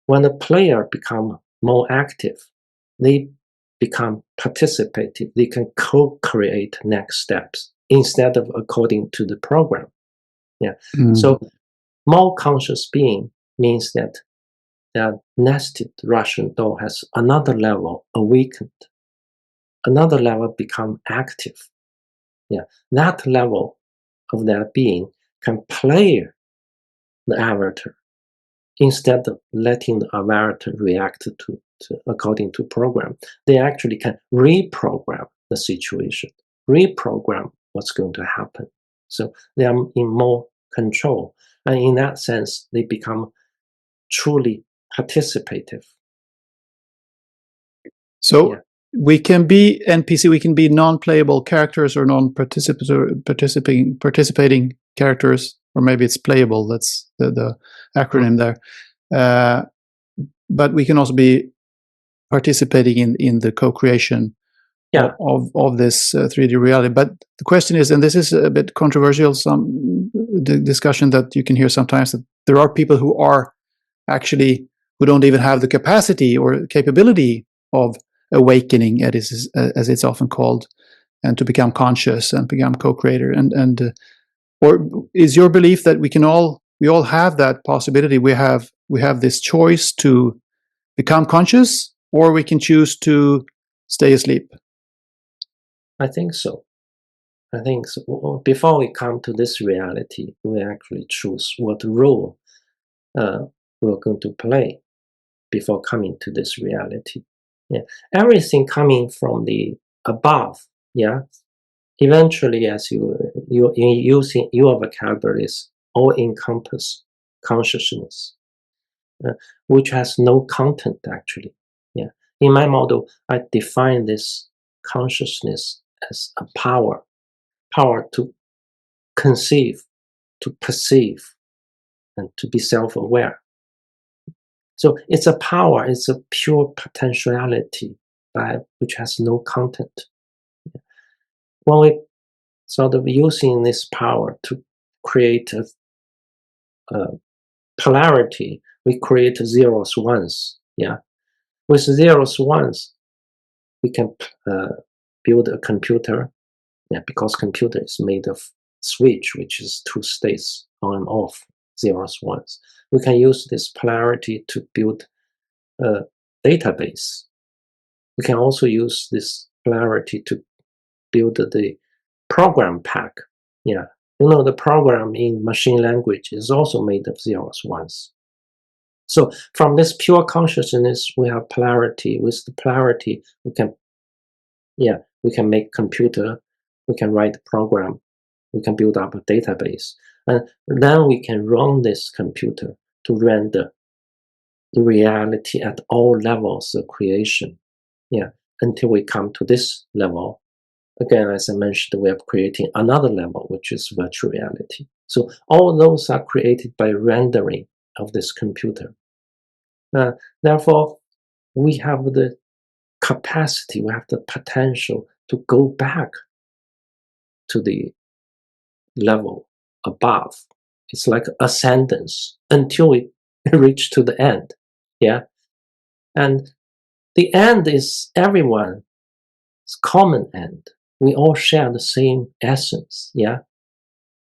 When the player become more active, they become participative. They can co-create next steps instead of according to the program. Yeah. So more conscious being means that that nested Russian doll has another level awakened, another level become active. Yeah. That level of that being can play the avatar instead of letting the avatar react to according to program. They actually can reprogram the situation, reprogram what's going to happen. So they are in more control. And in that sense, they become truly participative. So we can be NPC, we can be non-playable characters or participating characters, or maybe it's playable, that's the acronym there. But we can also be participating in the co-creation of this 3D reality. But the question is, and this is a bit controversial, the discussion that you can hear sometimes, that there are people who don't even have the capacity or capability of awakening, as it's often called, and to become conscious and become co-creator. Or is your belief that we all have that possibility? We have this choice to become conscious, or we can choose to stay asleep? I think so. Before we come to this reality, we actually choose what role we're going to play before coming to this reality. Yeah. Everything coming from the above, yeah. Eventually, as you using your vocabulary, is all-encompass consciousness, which has no content actually. Yeah. In my model, I define this consciousness as a power to conceive, to perceive, and to be self-aware. So it's a power, it's a pure potentiality which has no content. When we sort of using this power to create a polarity, we create zeros, ones. Yeah, with zeros, ones, we can build a computer. Yeah, because computer is made of switch, which is two states on and off, zeros, ones. We can use this polarity to build a database. We can also use this polarity to build the program pack. Yeah, the program in machine language is also made of zeros, ones. So from this pure consciousness, we have polarity. With the polarity, we can make computer, we can write program, we can build up a database, and then we can run this computer to render the reality at all levels of creation. Yeah, until we come to this level. Again, as I mentioned, we are creating another level, which is virtual reality. So all those are created by rendering of this computer. Therefore, we have the capacity, we have the potential to go back to the level above. It's like ascendance until we reach to the end. Yeah. And the end is everyone's common end. We all share the same essence. Yeah.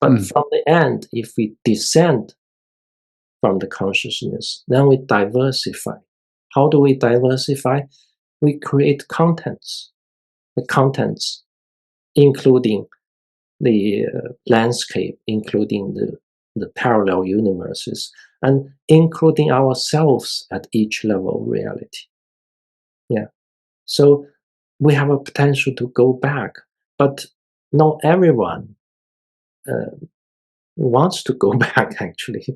But from the end, if we descend from the consciousness, then we diversify. How do we diversify? We create contents. The contents, including the landscape, including the parallel universes, and including ourselves at each level of reality. Yeah. So we have a potential to go back, but not everyone wants to go back, actually.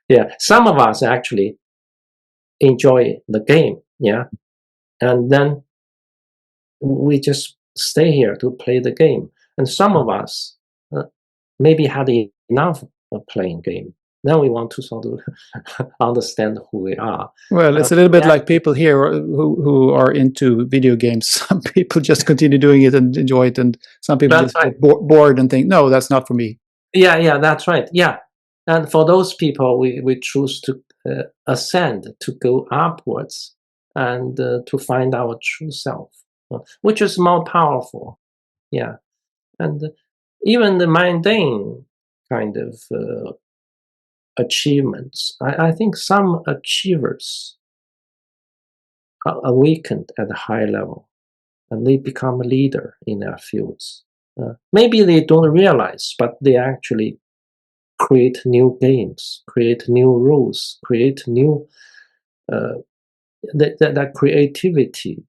Yeah. Some of us actually enjoy the game. Yeah. And then we just stay here to play the game. And some of us maybe had enough of playing game. Then we want to sort of understand who we are. Well, it's a little bit like people here who are into video games. Some people just continue doing it and enjoy it, and some people just get bored and think, no, that's not for me. Yeah, that's right. Yeah. And for those people, we choose to ascend, to go upwards, and to find our true self, which is more powerful. Yeah. And even the mundane kind of achievements, I think some achievers are awakened at a high level and they become a leader in their fields. Maybe they don't realize, but they actually create new games, create new rules, create new, that creativity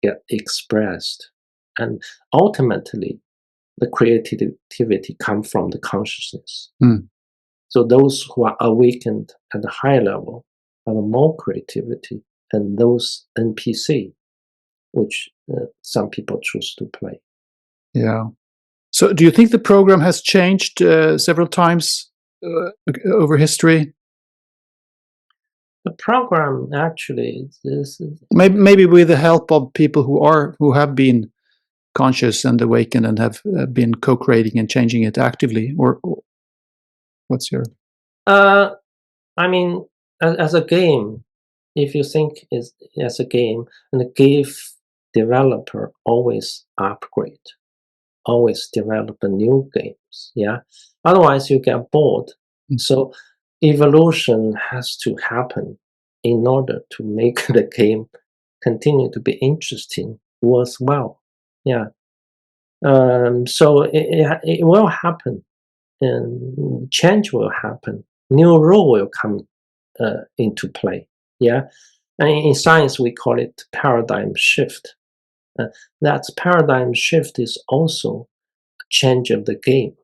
get expressed. And ultimately, the creativity comes from the consciousness. So those who are awakened at a high level have more creativity, and those NPC, which some people choose to play. Yeah. So do you think the program has changed several times over history? The program actually is maybe with the help of people who have been conscious and awakened and have been co-creating and changing it actively, or what's your? I mean, as a game, if you think as a game, and the game developer always upgrade, always develop new games. Yeah, otherwise you get bored. So evolution has to happen in order to make the game continue to be interesting, worthwhile. Yeah. So it will happen, and change will happen. New rule will come into play. Yeah. And in science, we call it paradigm shift. That paradigm shift is also a change of the game,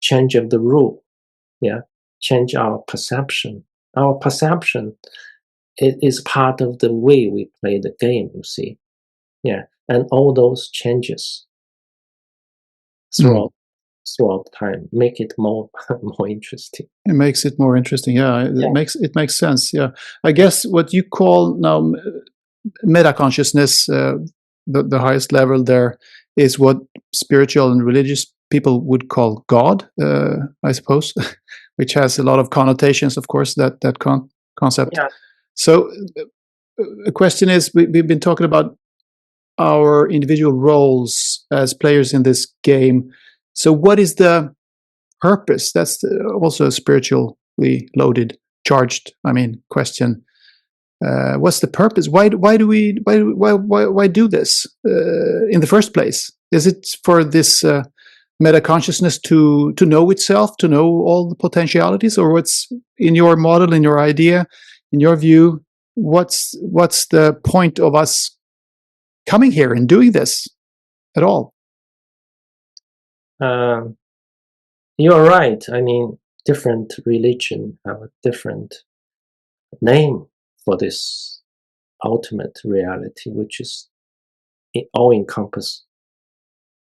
change of the rule. Yeah. Change our perception. Our perception is part of the way we play the game, you see. Yeah. And all those changes throughout time make it more more interesting. It makes it more interesting. Yeah, it makes sense. Yeah, I guess what you call now metaconsciousness, the highest level there, is what spiritual and religious people would call God, I suppose, which has a lot of connotations, of course, that concept. Yeah. So the question is, we've been talking about our individual roles as players in this game. So what is the purpose? That's also a spiritually loaded, charged, question. What's the purpose? Why do we do this in the first place? Is it for this metaconsciousness to know itself, to know all the potentialities, or what's in your model, in your idea, in your view? What's the point of us coming here and doing this at all? You're right. I mean, different religion have a different name for this ultimate reality, which is all-encompass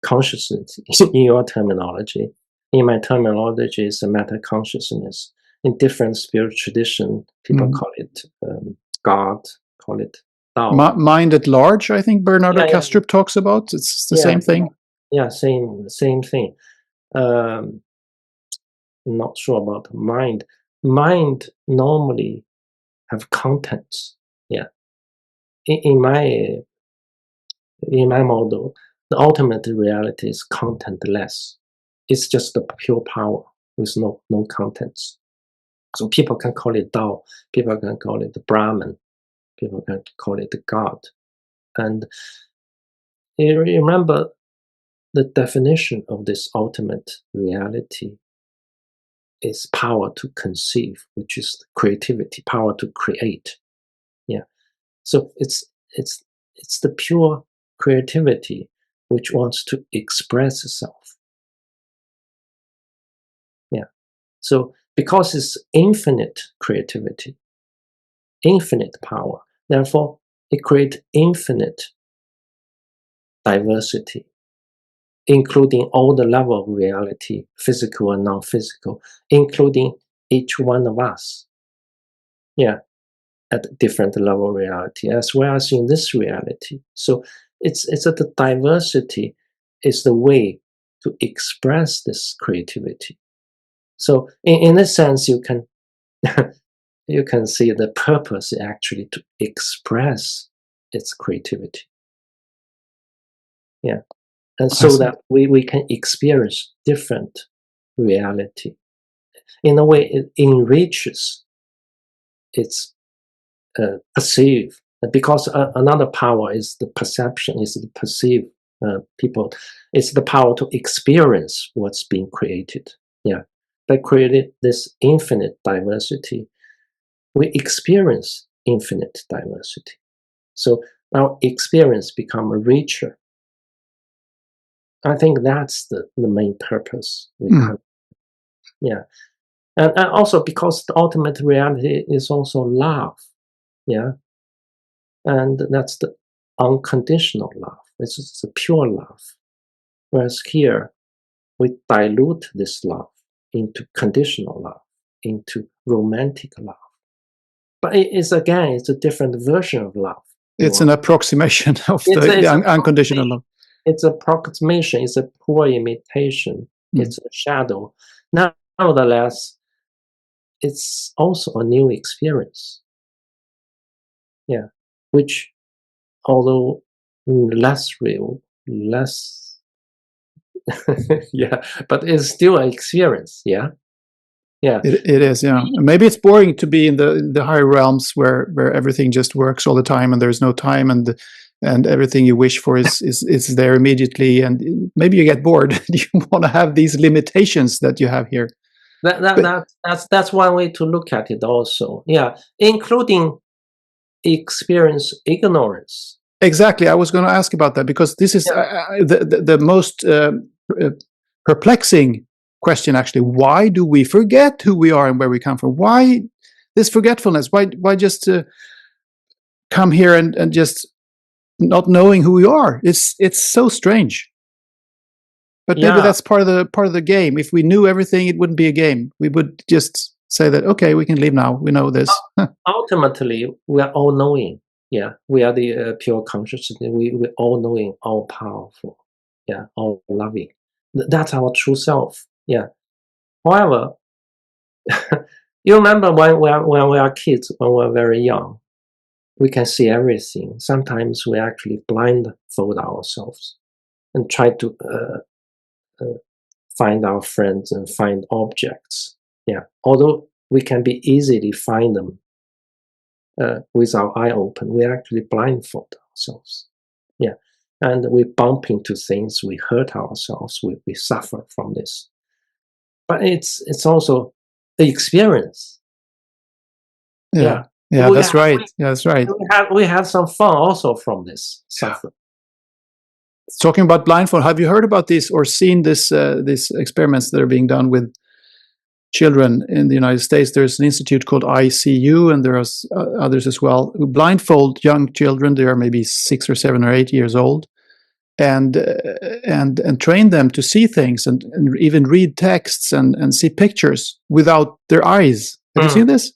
consciousness in your terminology. in my terminology, is a metaconsciousness. In different spiritual tradition, people call it God, call it Dao. Mind at large, I think Bernardo Yeah, Kastrup talks about. It's the yeah, same thing. Yeah, same thing. Not sure about mind. Mind normally have contents. Yeah, in my model, the ultimate reality is contentless. It's just the pure power with no contents. So people can call it Tao, people can call it the Brahman, people can call it the God. And you remember the definition of this ultimate reality is power to conceive, which is creativity, power to create. Yeah. So it's the pure creativity which wants to express itself. Yeah. So because it's infinite creativity, infinite power, therefore it creates infinite diversity, including all the level of reality, physical and non-physical, including each one of us. Yeah. At different level of reality, as well as in this reality. So it's that the diversity is the way to express this creativity. So in a sense, you can you can see the purpose actually to express its creativity. Yeah. And so that we can experience different reality. In a way, it enriches its perceive, because another power is the perception, is the perceive people. It's the power to experience what's being created. Yeah, by creating this infinite diversity, we experience infinite diversity. So our experience become richer. I think that's the main purpose we come. Yeah, and also because the ultimate reality is also love. Yeah, and that's the unconditional love. It's a pure love. Whereas here, we dilute this love into conditional love, into romantic love. But it's a different version of love. It's an approximation of the unconditional love. It's approximation. It's a poor imitation. It's a shadow. Nevertheless, it's also a new experience. Yeah, which, although less real, less yeah, but it's still an experience. Yeah, yeah. It is. Yeah, maybe it's boring to be in the higher realms where everything just works all the time and there's no time, and everything you wish for is there immediately, and maybe you get bored. You want to have these limitations that you have here. That's one way to look at it also. Yeah, including experience ignorance. Exactly. I was going to ask about that, because this is the most perplexing question, actually. Why do we forget who we are and where we come from? Why this forgetfulness? Why just come here and just not knowing who we are? It's so strange. But maybe that's part of the game. If we knew everything, it wouldn't be a game. We would just say that, okay, we can leave now. We know this. Ultimately, we are all knowing. Yeah, we are the pure consciousness. We all knowing, all powerful. Yeah, all loving. That's our true self. Yeah. However, you remember when we are kids, when we're very young, we can see everything. Sometimes we actually blindfold ourselves and try to find our friends and find objects. Yeah, although we can be easily find them with our eye open, we actually blindfold ourselves. Yeah, and we bump into things, we hurt ourselves, we suffer from this. But it's also the experience. Yeah, that's right. Yeah, that's right. We have some fun also from this suffering. Talking about blindfold, have you heard about this or seen these experiments that are being done with children in the United States? There's an institute called ICU, and there are others as well, who blindfold young children. They are maybe 6 or 7 or 8 years old, and train them to see things and even read texts and see pictures without their eyes. Have you seen this?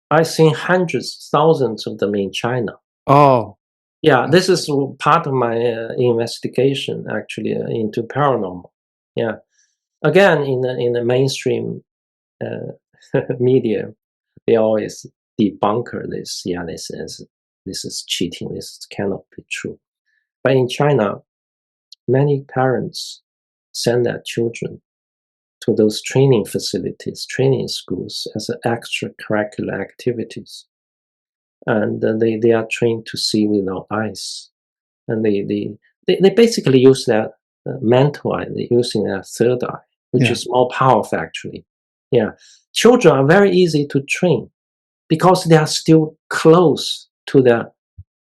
I've seen hundreds, thousands of them in China. Oh, yeah. This is part of my investigation, actually, into paranormal. Yeah. Again, in the mainstream media, they always debunker this. Yeah, this is cheating. This cannot be true. But in China, many parents send their children to those training facilities, training schools, as extracurricular activities. And they are trained to see without eyes. And they basically use their mental eye, they're using their third eye, which is more powerful, actually. Yeah. Children are very easy to train because they are still close to their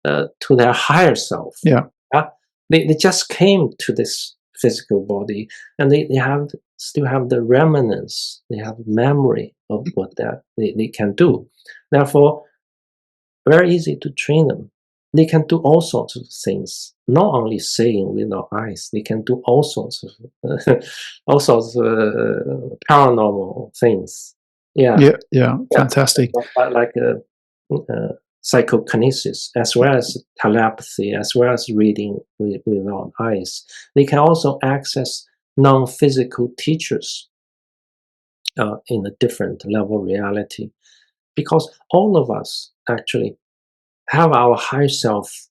higher self. Yeah. They just came to this physical body, and they still have the remnants. They have memory of what they can do. Therefore, very easy to train them. They can do all sorts of things, not only seeing without eyes. They can do all sorts of paranormal things. Yeah, Fantastic. Like psychokinesis, as well as telepathy, as well as reading without eyes. They can also access non-physical teachers in a different level of reality, because all of us actually have our higher self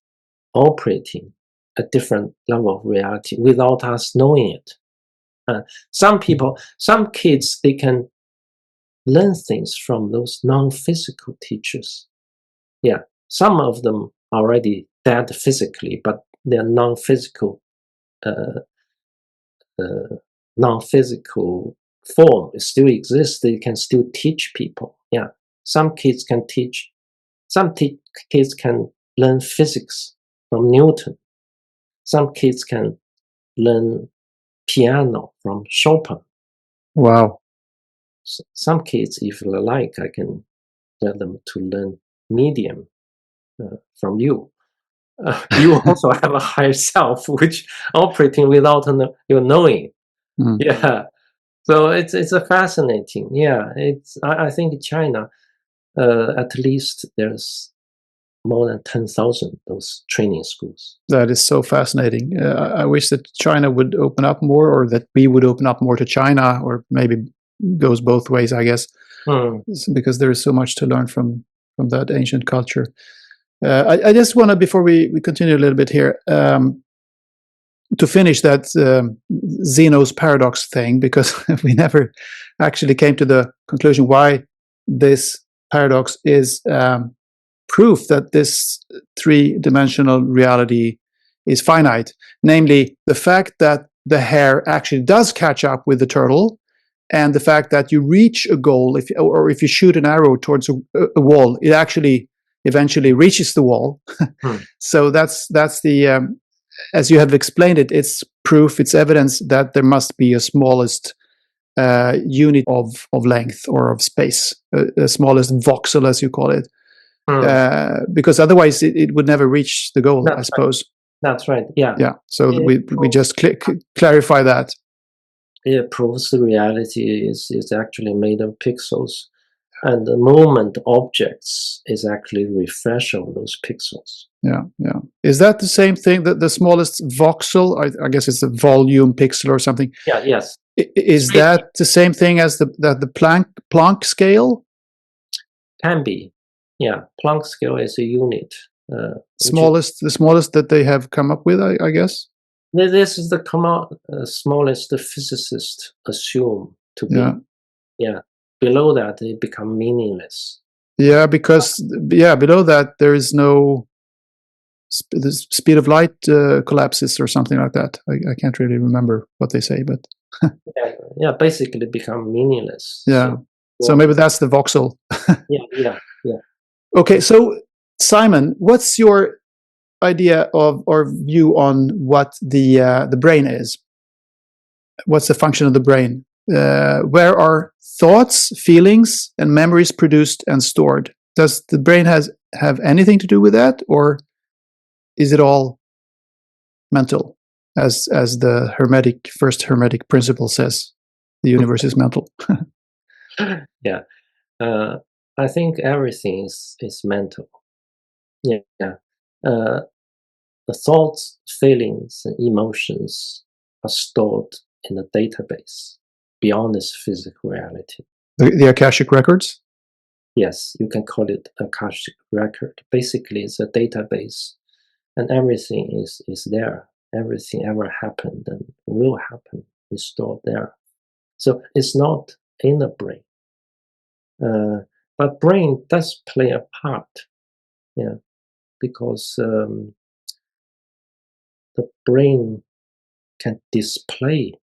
operating a different level of reality without us knowing it. Some kids, they can learn things from those non-physical teachers. Yeah, some of them are already dead physically, but their non-physical form still exists. They can still teach people. Yeah, some kids can teach. Some kids can learn physics from Newton. Some kids can learn piano from Chopin. Wow. Some kids, if you like, I can get them to learn medium from you. You also have a higher self, which operating without you knowing. Yeah. So it's a fascinating. Yeah. I think China, at least there's more than 10,000 those training schools. That is so fascinating. I wish that China would open up more, or that we would open up more to China, or maybe goes both ways, I guess, because there is so much to learn from that ancient culture. I just want to, before we continue a little bit here, to finish that Zeno's paradox thing, because we never actually came to the conclusion why this paradox is proof that this three-dimensional reality is finite. Namely, the fact that the hare actually does catch up with the turtle, and the fact that you reach a goal, if you shoot an arrow towards a wall, it actually eventually reaches the wall. So that's the as you have explained it, it's proof, it's evidence that there must be a smallest unit of length or of space, the smallest voxel, as you call it. Because otherwise it would never reach the goal, I suppose. That's right. Yeah. Yeah. So we just clarify that. It proves the reality is actually made of pixels, and the movement objects is actually a refresh of those pixels. Yeah. Is that the same thing? That the smallest voxel, I guess it's a volume pixel or something. Yeah. Yes. Is that the same thing as the Planck scale? Can be. Yeah, Planck scale is a unit. The smallest that they have come up with, I guess. This is the smallest the physicists assume to be. Yeah. Below that, they become meaningless. Yeah, because below that there is no the speed of light collapses or something like that. I can't really remember what they say, but yeah, basically become meaningless. Yeah. So maybe that's the voxel. Yeah. Okay, so Simon, what's your idea of or view on what the brain is? What's the function of the brain? Where are thoughts, feelings, and memories produced and stored? Does the brain have anything to do with that, or is it all mental, as the first hermetic principle says. The universe is mental. Yeah. I think everything is mental. Yeah. The thoughts, feelings, and emotions are stored in a database beyond this physical reality. The Akashic records? Yes, you can call it Akashic record. Basically, it's a database, and everything is there. Everything ever happened and will happen is stored there. So it's not in the brain. But brain does play a part, yeah, because the brain can display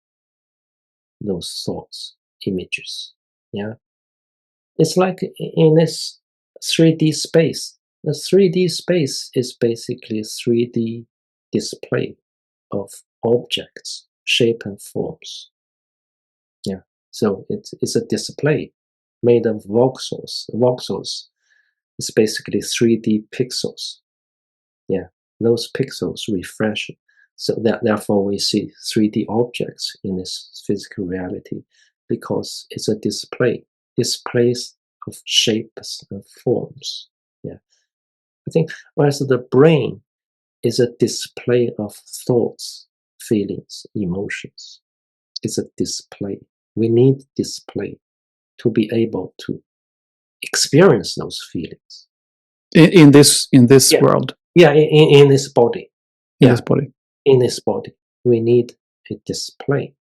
those thoughts, images, yeah. It's like in this 3D space. The 3D space is basically 3D display of objects, shape and forms. Yeah. So it's a display made of voxels. Voxels is basically 3D pixels. Yeah. Those pixels refresh. So therefore we see 3D objects in this physical reality because it's a displays of shapes and forms. Yeah. I think whereas the brain is a display of thoughts, feelings, emotions. It's a display. We need display to be able to experience those feelings. In this Yeah. world. Yeah, in this body. In this body. In this body. We need a display.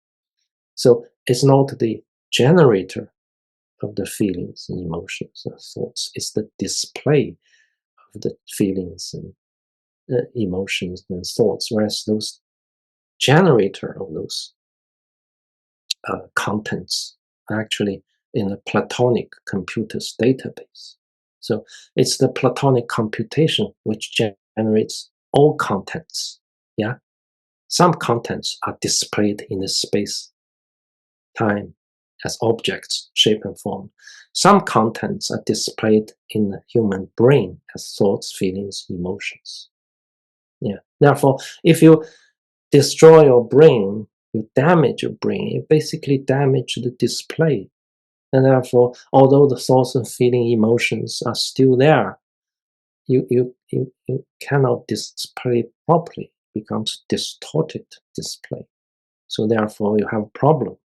So it's not the generator of the feelings and emotions and thoughts. It's the display of the feelings and emotions and thoughts, whereas those generator of those contents are actually in the Platonic computers database. So it's the Platonic computation which generates all contents. Yeah, some contents are displayed in the space time as objects, shape and form. Some contents are displayed in the human brain as thoughts, feelings, emotions. Yeah. Therefore, if you destroy your brain, you damage your brain, you basically damage the display. And therefore, although the thoughts and feeling emotions are still there, you cannot display properly. It becomes distorted display. So therefore, you have a problem.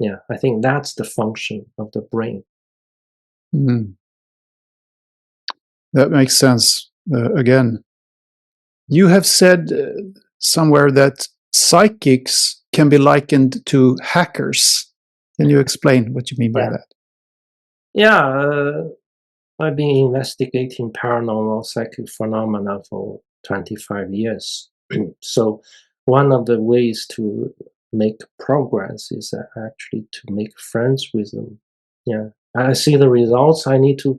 Yeah, I think that's the function of the brain. Mm. That makes sense. Again, you have said somewhere that psychics can be likened to hackers. Can you explain what you mean by that? Yeah, I've been investigating paranormal psychic phenomena for 25 years. So one of the ways to make progress is actually to make friends with them. Yeah, I see the results. I need to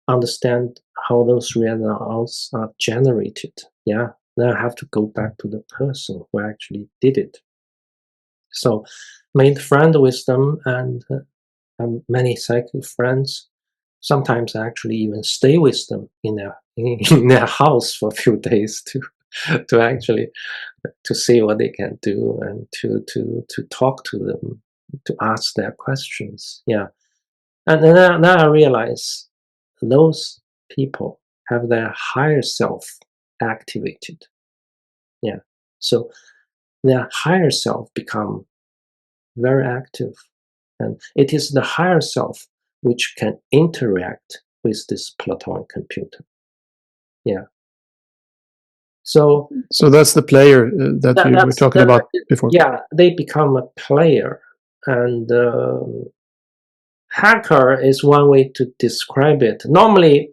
understand how those results are generated. Yeah, then I have to go back to the person who actually did it. So made friend with them and many psychic friends. Sometimes I actually even stay with them in their house for a few days to actually to see what they can do and to talk to them, to ask their questions. Yeah, and then now I realize those people have their higher self activated. Yeah, so their higher self become very active, and it is the higher self which can interact with this Platonic computer. Yeah. So that's the player that you were talking about before. Yeah, they become a player, and hacker is one way to describe it. Normally,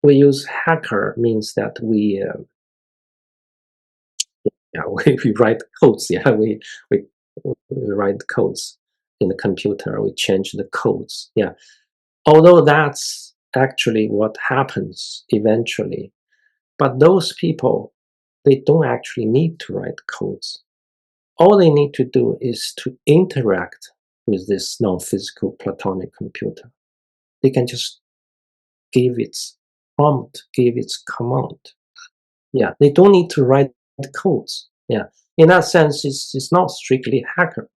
we use hacker means that we we write codes. Yeah, we write codes in the computer. We change the codes. Yeah, although that's actually what happens eventually. But those people, they don't actually need to write codes. All they need to do is to interact with this non-physical Platonic computer. They can just give its prompt, give its command. Yeah, they don't need to write codes. Yeah, in that sense, it's not strictly hacker.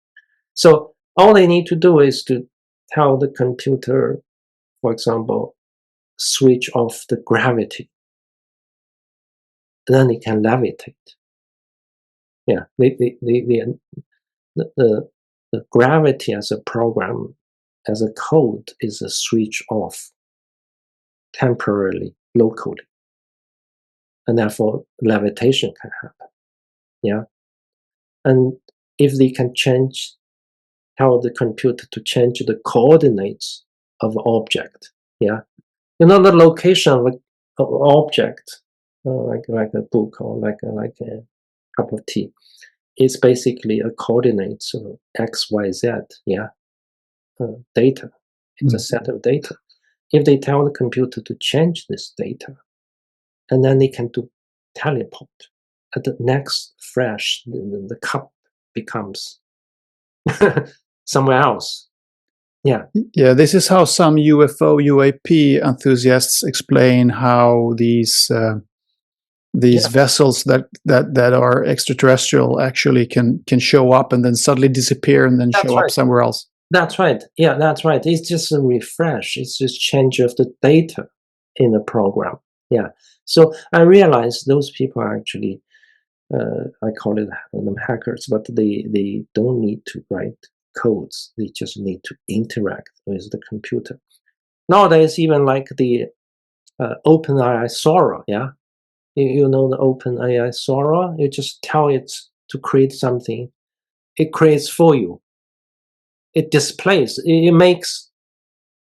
So all they need to do is to tell the computer, for example, switch off the gravity. Then it can levitate. Yeah, the gravity as a program, as a code, is a switch off temporarily, locally, and therefore levitation can happen. Yeah, and if they can tell the computer to change the coordinates of an object. Yeah, the location of an object, like a book or like a cup of tea, is basically a coordinates of x, y, z. Yeah, data. It's a set of data. If they tell the computer to change this data, and then they can do teleport. At the next flash, the cup becomes somewhere else. Yeah. Yeah, this is how some UFO, UAP enthusiasts explain how these vessels that are extraterrestrial actually can show up and then suddenly disappear and then show up somewhere else. That's right. Yeah, that's right. It's just a refresh. It's just change of the data in the program. Yeah. So I realized those people are actually, I call it them hackers, but they don't need to write codes. They just need to interact with the computer. Nowadays, even like the OpenAI Sora, yeah? You know the OpenAI Sora? You just tell it to create something. It creates for you. It displays, it makes,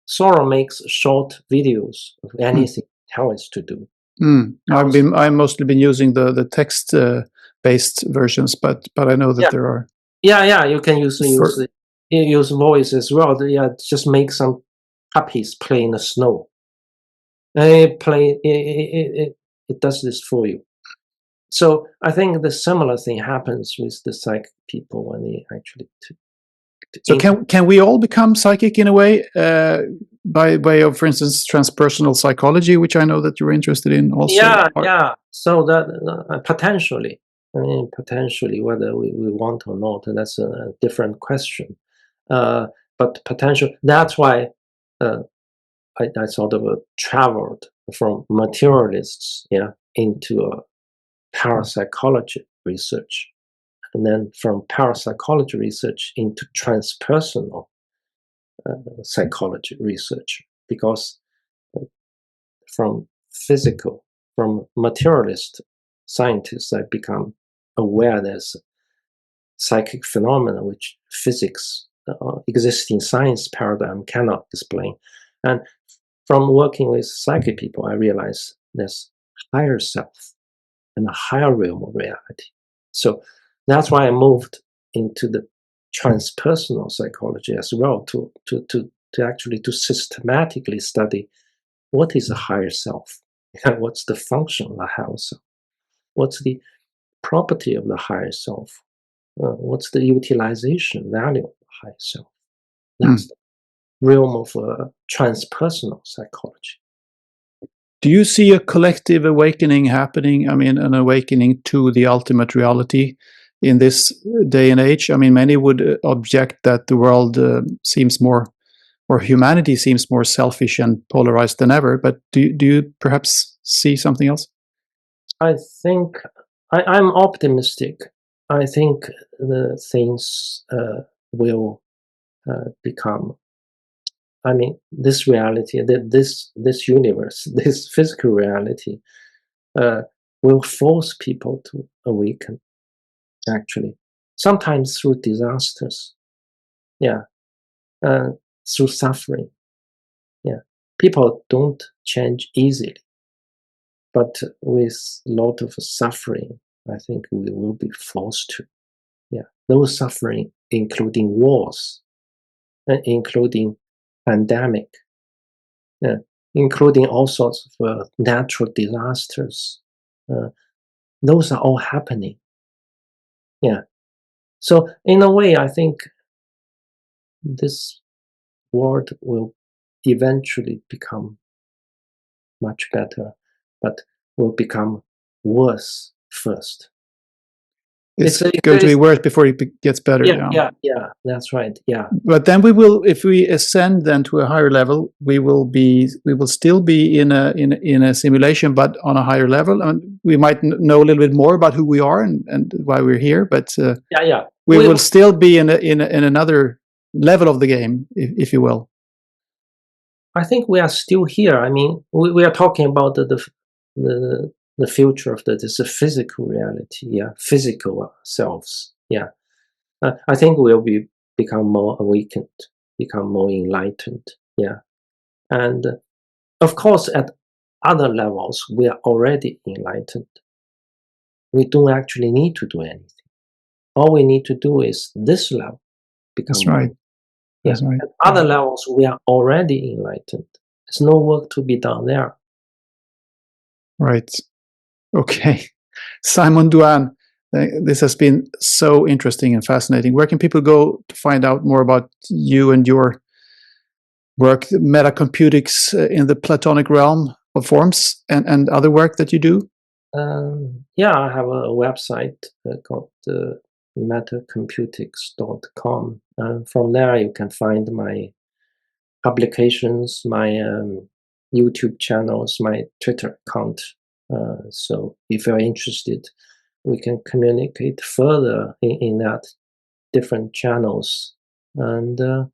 Sora makes short videos of anything tell it to do. I've mostly been using the text based versions, but I know that there are. Yeah, you can use voice as well. Yeah, just make some puppies play in the snow. And it does this for you. So I think the similar thing happens with the psychic people when they actually. So can we all become psychic in a way, by way of, for instance, transpersonal psychology, which I know that you're interested in also? Yeah. So that potentially, I mean, potentially, whether we want or not, that's a different question. But potential. That's why I sort of traveled from materialists, yeah, into parapsychology research, and then from parapsychology research into transpersonal psychology research, because from materialist scientists, I become aware there's psychic phenomena which physics, existing science paradigm cannot explain. And from working with psychic people, I realize there's higher self and a higher realm of reality. So that's why I moved into the transpersonal psychology as well, to actually to systematically study what is a higher self, what's the function of the higher self, what's the property of the higher self, what's the utilization value of the higher self. That's the realm of transpersonal psychology. Do you see a collective awakening happening? I mean, an awakening to the ultimate reality in this day and age? I mean, many would object that the world seems more, or humanity seems more selfish and polarized than ever. But do you perhaps see something else? I think I'm optimistic. I think the things will become. I mean, this reality, this universe, this physical reality, will force people to awaken. Actually, sometimes through disasters, yeah, through suffering, yeah. People don't change easily, but with a lot of suffering, I think we will be forced to. Yeah, those suffering, including wars, including pandemic, including all sorts of natural disasters. Those are all happening. Yeah. So in a way, I think this world will eventually become much better, but will become worse first. It's going to be worse before it gets better. Yeah, that's right. Yeah. But then we will, if we ascend then to a higher level, we will still be in a simulation, but on a higher level. And we might know a little bit more about who we are and why we're here. But we will still be in another level of the game, if you will. I think we are still here. I mean, we are talking about the future of this physical reality, physical selves, I think we'll become more awakened, become more enlightened, and of course at other levels we are already enlightened. We don't actually need to do anything. All we need to do is this level become. That's right. That's right. At other levels we are already enlightened. There's no work to be done there. Right. Okay. Simon Duan, this has been so interesting and fascinating. Where can people go to find out more about you and your work, metacomputics in the Platonic realm of forms, and other work that you do? I have a website called metaconsciousness.com. From there you can find my publications, my YouTube channels, my Twitter account. So if you're interested, we can communicate further in that different channels. And I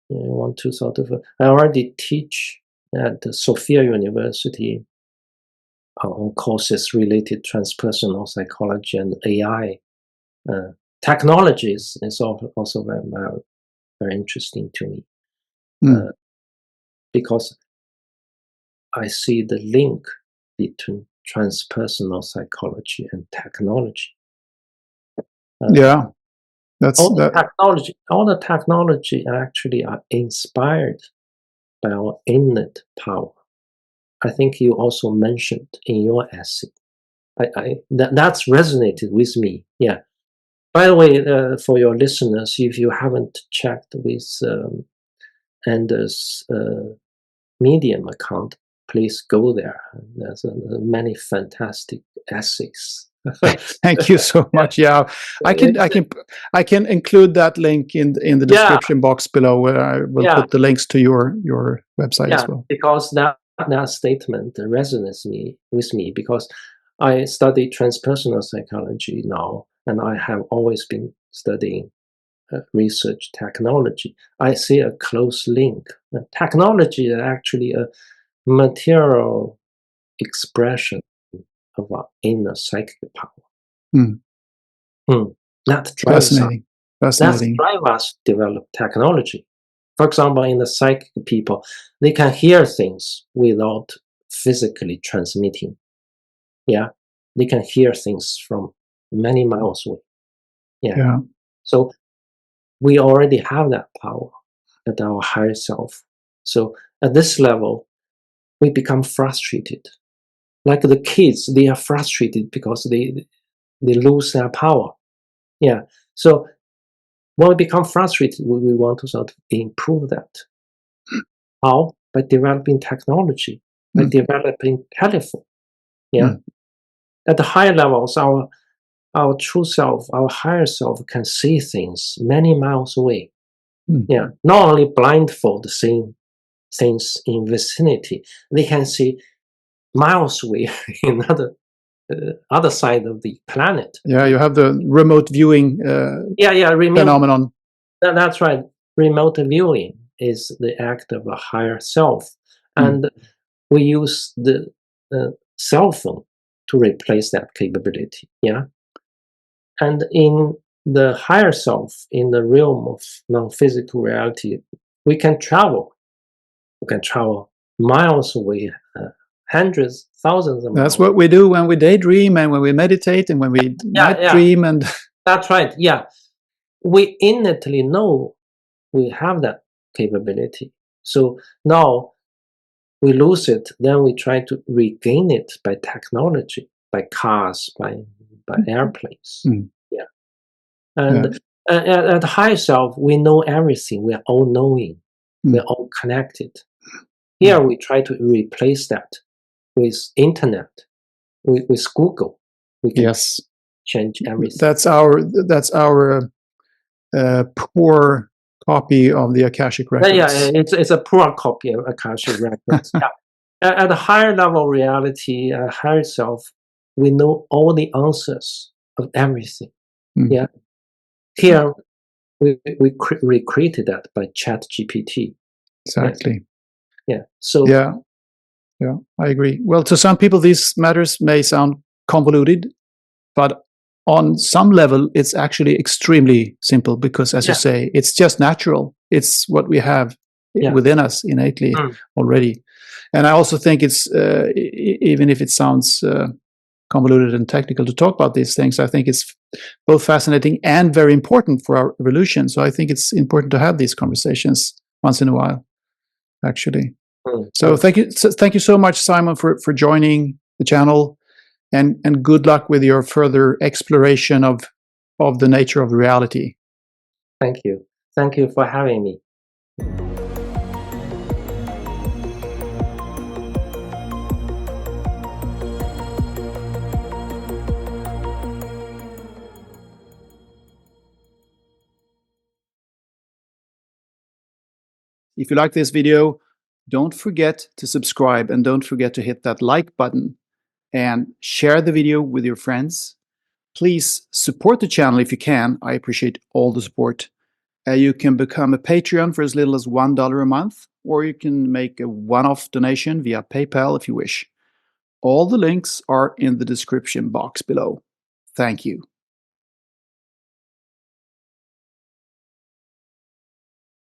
want to sort of, I already teach at the Sophia University on courses related to transpersonal psychology and AI. Technologies is also very interesting to me, because I see the link between transpersonal psychology and technology. All the technology actually are inspired by our innate power. I think you also mentioned in your essay. That's resonated with me. Yeah. By the way, for your listeners, if you haven't checked with Anders' Medium account, please go there. There's many fantastic essays. Thank you so much. Yeah, I can include that link in the description box below, where I will put the links to your website as well. Because that statement resonates with me because I study transpersonal psychology now, and I have always been studying research technology. I see a close link. Technology is actually a material expression of our inner psychic power. That drives us to develop technology. For example, in the psychic people, they can hear things without physically transmitting. They can hear things from many miles away. So we already have that power at our higher self. So at this level, we become frustrated. Like the kids, they are frustrated because they lose their power. So when we become frustrated, we want to sort of improve that. How? By developing technology, by developing telephone. At the higher levels, our true self, our higher self can see things many miles away. Not only blindfold seeing things in vicinity, they can see miles away in other side of the planet. You have the remote viewing phenomenon. That's right. Remote viewing is the act of a higher self, and we use the cell phone to replace that capability. And in the higher self, in the realm of non-physical reality, we can travel. We can travel miles away, hundreds, thousands of miles. That's what we do when we daydream and when we meditate and when we night dream. And that's right. We innately know we have that capability. So now we lose it, then we try to regain it by technology, by cars, by airplanes. And at the higher self, we know everything. We are all knowing. We are all connected. Here we try to replace that with internet, with Google, we can Yes, change everything. that's our poor copy of the Akashic records. Yeah, it's a poor copy of Akashic records. Yeah. At a higher level of reality, a higher self, we know all the answers of everything. Mm. Yeah. Here, we recreated that by ChatGPT. Exactly. Yeah. So Yeah, I agree. Well, to some people, these matters may sound convoluted, but on some level, it's actually extremely simple because, as you say, it's just natural. It's what we have within us innately already. And I also think it's, even if it sounds convoluted and technical to talk about these things, I think it's both fascinating and very important for our evolution. So I think it's important to have these conversations once in a while, actually. So thank you so much, Simon, for joining the channel, and good luck with your further exploration of the nature of reality. Thank you for having me. If you like this video, don't forget to subscribe, and don't forget to hit that like button and share the video with your friends. Please support the channel if you can. I appreciate all the support. You can become a Patreon for as little as $1 a month, or you can make a one-off donation via PayPal if you wish. All the links are in the description box below. Thank you.